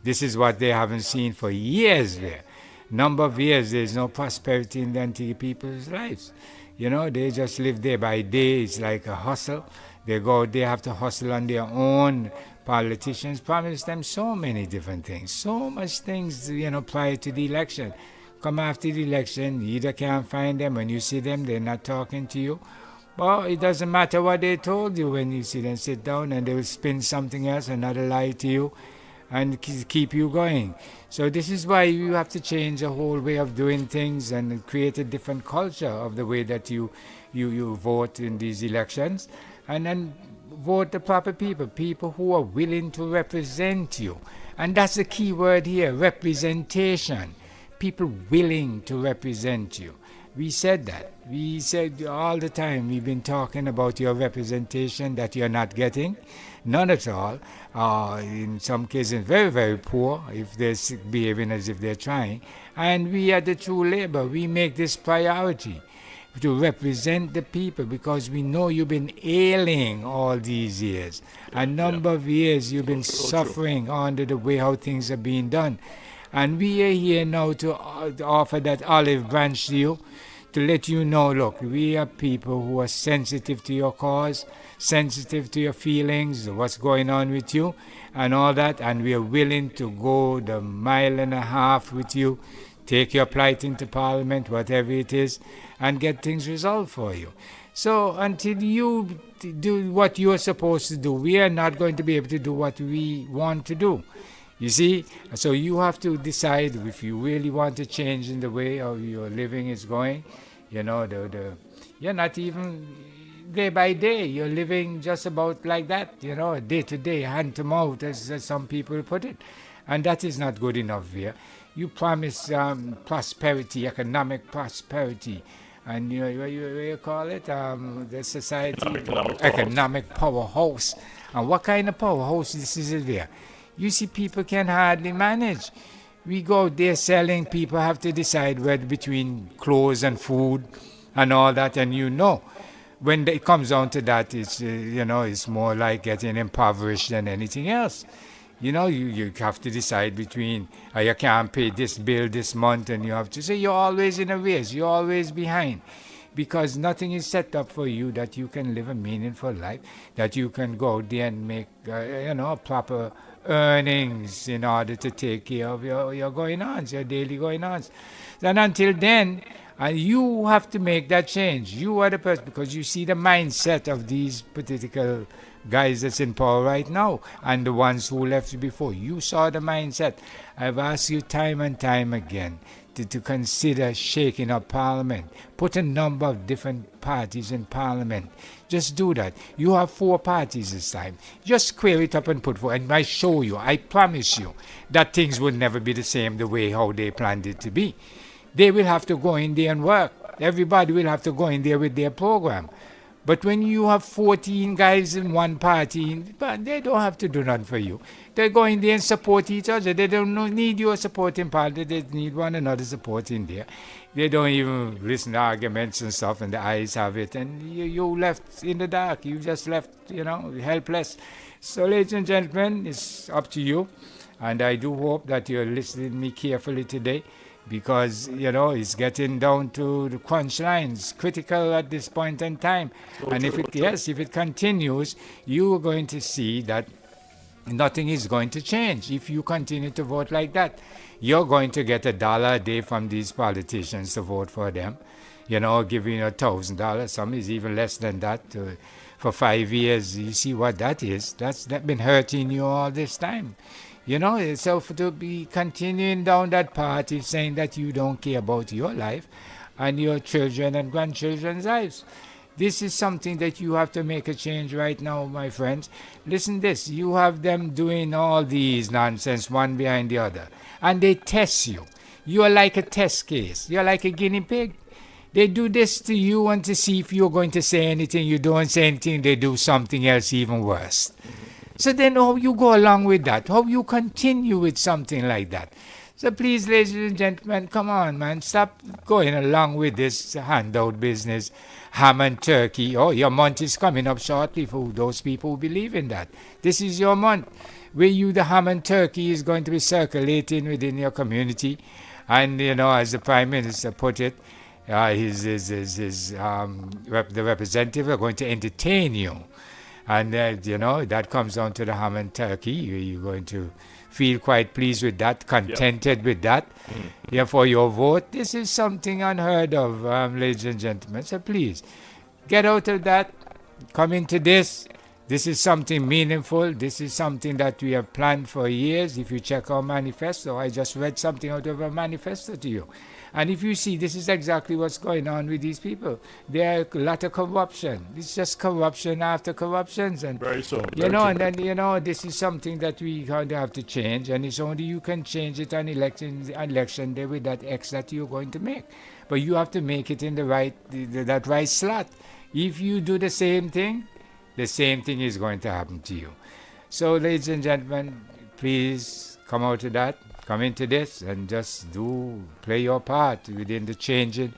This is what they haven't seen for years there. Number of years, there's no prosperity in the Antigua people's lives. They just live day by day. It's like a hustle. They have to hustle on their own. Politicians promise them so many different things, so much things, prior to the election. Come after the election, you either can't find them. When you see them, they're not talking to you. Well, it doesn't matter what they told you when you see them sit down, and they will spin something else, another lie to you, and keep you going. So this is why you have to change the whole way of doing things and create a different culture of the way that you vote in these elections, and then vote the proper people who are willing to represent you. And that's the key word here, representation. People willing to represent you. We said that. We said all the time, we've been talking about your representation that you're not getting. None at all. In some cases, very, very poor if they're behaving as if they're trying. And we at the True Labor, we make this priority to represent the people because we know you've been ailing all these years. A number of years you've been suffering under the way how things are being done. And we are here now to offer that olive branch to you, to let you know, look, we are people who are sensitive to your cause, sensitive to your feelings, what's going on with you, and all that, and we are willing to go the 1.5 miles with you, take your plight into Parliament, whatever it is, and get things resolved for you. So until you do what you're supposed to do, we are not going to be able to do what we want to do. You see? So you have to decide if you really want to change in the way of your living is going. You know, you're not even day by day. You're living just about like that, you know, day to day, hand to mouth, as some people put it. And that is not good enough here. You promise prosperity, economic prosperity, and you call it the society economic powerhouse. And what kind of powerhouse this is there? You see, people can hardly manage. We go out there selling, people have to decide whether between clothes and food and all that, and when it comes down to that, it's it's more like getting impoverished than anything else. You have to decide between you can't pay this bill this month, and you have to say you're always in a race, you're always behind, because nothing is set up for you that you can live a meaningful life, that you can go out there and make proper earnings in order to take care of your going-ons, your daily going-ons. And until then, you have to make that change. You are the person, because you see the mindset of these political guys that's in power right now and the ones who left before. You saw the mindset. I've asked you time and time again to consider shaking up Parliament. Put a number of different parties in Parliament. Just do that. You have 4 parties this time. Just square it up and put 4. And I show you, I promise you, that things will never be the same the way how they planned it to be. They will have to go in there and work. Everybody will have to go in there with their program. But when you have 14 guys in one party, they don't have to do nothing for you. They go in there and support each other. They don't need your support in party. They need one another support in there. They don't even listen to arguments and stuff, and the eyes have it. And you left in the dark. You just left, helpless. So, ladies and gentlemen, it's up to you. And I do hope that you're listening to me carefully today, because it's getting down to the crunch lines, critical at this point in time. And if it continues, you are going to see that nothing is going to change if you continue to vote like that. You're going to get $1 a day from these politicians to vote for them, giving you $1,000. Some is even less than that for 5 years. You see what that is? That's been hurting you all this time. So to be continuing down that path is saying that you don't care about your life and your children and grandchildren's lives. This is something that you have to make a change right now, my friends. Listen this, you have them doing all these nonsense one behind the other, and they test you. You are like a test case. You're like a guinea pig. They do this to you and to see if you're going to say anything. You don't say anything, they do something else even worse. So then how you go along with that? How you continue with something like that? So please, ladies and gentlemen, come on, man. Stop going along with this handout business, ham and turkey. Oh, your month is coming up shortly for those people who believe in that. This is your month where the ham and turkey is going to be circulating within your community. And, as the Prime Minister put it, the representative are going to entertain you. And, that comes down to the ham and turkey. You're going to feel quite pleased with that, contented with that. For your vote, this is something unheard of, ladies and gentlemen. So please, get out of that. Come into this. This is something meaningful. This is something that we have planned for years. If you check our manifesto, I just read something out of our manifesto to you. And if you see, this is exactly what's going on with these people. There are a lot of corruption. It's just corruption after corruptions. And, Very so. This is something that we have to change. And it's only you can change it on election day with that X that you're going to make. But you have to make it in that right slot. If you do the same thing is going to happen to you. So, ladies and gentlemen, please come out of that. Come into this and just play your part within the changing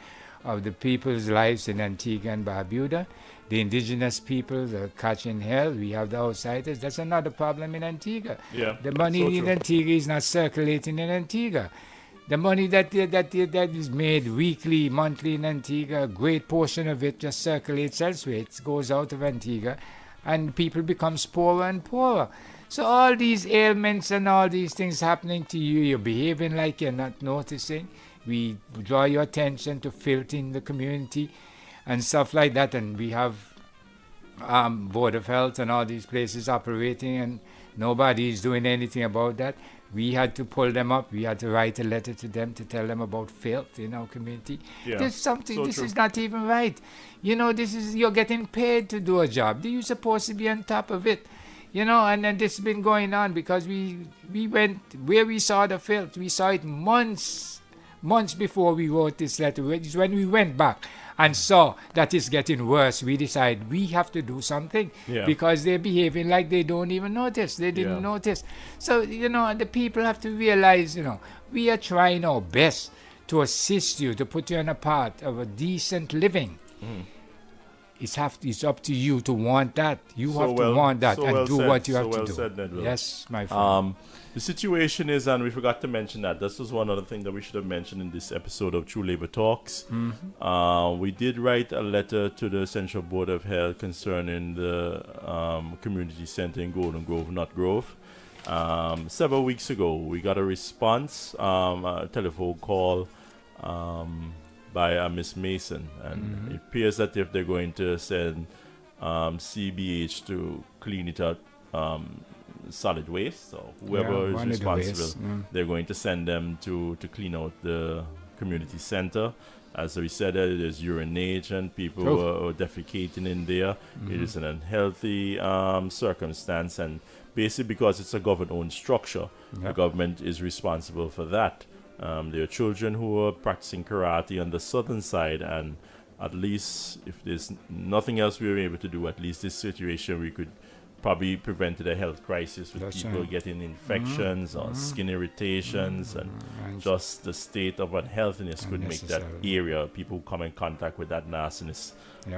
of the people's lives in Antigua and Barbuda. The indigenous peoples are catching hell. We have the outsiders. That's another problem in Antigua. Yeah, the money in Antigua is not circulating in Antigua. The money that is made weekly, monthly in Antigua, a great portion of it just circulates elsewhere. It goes out of Antigua, and people become poorer and poorer. So all these ailments and all these things happening to you, you're behaving like you're not noticing. We draw your attention to filth in the community and stuff like that. And we have Board of Health and all these places operating, and nobody is doing anything about that. We had to pull them up. We had to write a letter to them to tell them about filth in our community. Yeah, There's something, so this true. is not even right. You're getting paid to do a job. You're supposed to be on top of it. And then this has been going on because we went where we saw the filth. We saw it months before we wrote this letter. When we went back and saw that it's getting worse, we decided we have to do something because they're behaving like they don't even notice. They didn't notice. So, the people have to realize, we are trying our best to assist you, to put you on a path of a decent living. It's up to you to want that. You have to want that and do what you have to do. Said, Nedwell. Yes, my friend. The situation is, and we forgot to mention that, this was one other thing that we should have mentioned in this episode of True Labor Talks. We did write a letter to the Central Board of Health concerning the community center in Golden Grove, Nut Grove. Several weeks ago, we got a response, a telephone call by Miss Mason, and it appears that if they're going to send CBH to clean it up, solid waste, so whoever is responsible, they're going to send them to clean out the community center. As we said, there's urination, people are defecating in there. It is an unhealthy circumstance, and basically because it's a government-owned structure, the government is responsible for that. There are children who are practicing karate on the southern side, and at least if there's nothing else we were able to do, at least this situation we could probably prevented a health crisis with people getting infections or skin irritations, and just the state of unhealthiness could make that area, people come in contact with that nastiness,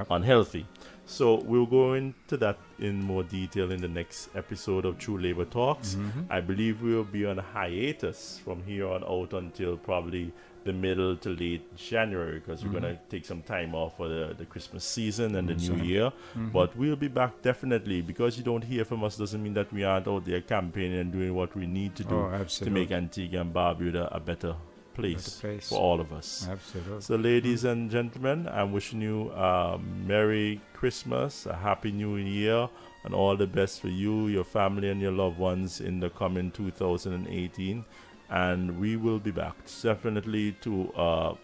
unhealthy. So we'll go into that in more detail in the next episode of True Labor Talks. I believe we'll be on a hiatus from here on out until probably the middle to late January, because we're going to take some time off for the Christmas season and the New Year. But we'll be back definitely. Because you don't hear from us doesn't mean that we aren't out there campaigning and doing what we need to do to make Antigua and Barbuda a better place for all of us. Absolutely. So ladies and gentlemen, I'm wishing you a Merry Christmas, a Happy New Year, and all the best for you, your family, and your loved ones in the coming 2018. And we will be back definitely to a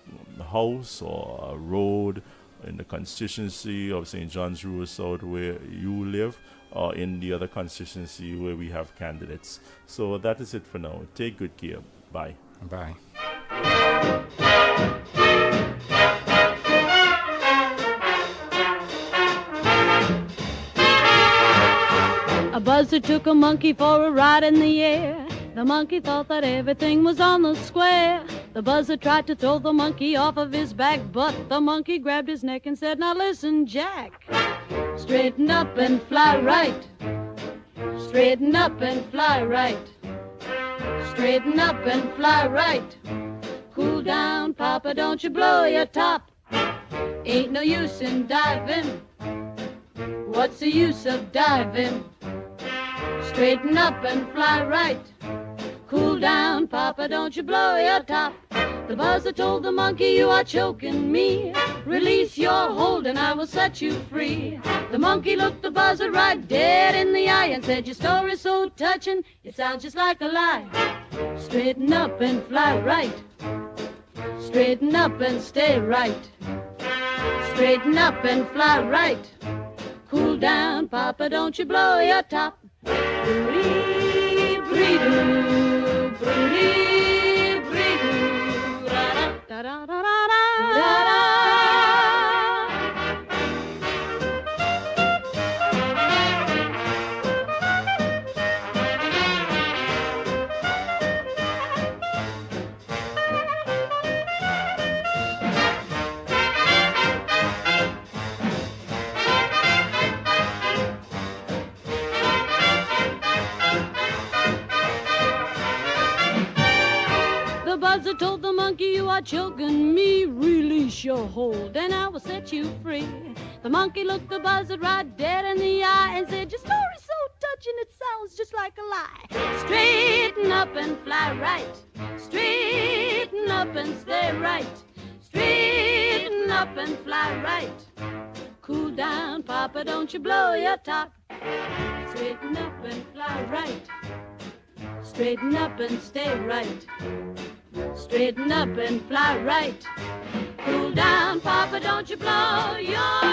house or a road in the constituency of St. John's Rural South where you live, or in the other constituency where we have candidates. So that is it for now. Take good care. Bye. Bye. A buzzard took a monkey for a ride in the air. The monkey thought that everything was on the square. The buzzard tried to throw the monkey off of his back, but the monkey grabbed his neck and said, "Now listen, Jack, straighten up and fly right. Straighten up and fly right. Straighten up and fly right. Cool down, Papa, don't you blow your top. Ain't no use in diving. What's the use of diving? Straighten up and fly right. Cool down, Papa, don't you blow your top." The buzzard told the monkey, "You are choking me. Release your hold and I will set you free." The monkey looked the buzzard right dead in the eye and said, "Your story's so touching, it sounds just like a lie. Straighten up and fly right. Straighten up and stay right. Straighten up and fly right. Cool down, Papa, don't you blow your top." Bree, bree, doo, bree, bree, doo, da da da da da da da. The buzzard told the monkey, "You are choking me. Release your hold and I will set you free." The monkey looked the buzzard right dead in the eye and said, "Your story's so touching, it sounds just like a lie. Straighten up and fly right. Straighten up and stay right. Straighten up and fly right. Cool down, Papa, don't you blow your top. Straighten up and fly right. Straighten up and stay right. Straighten up and fly right. Cool down, Papa, don't you blow your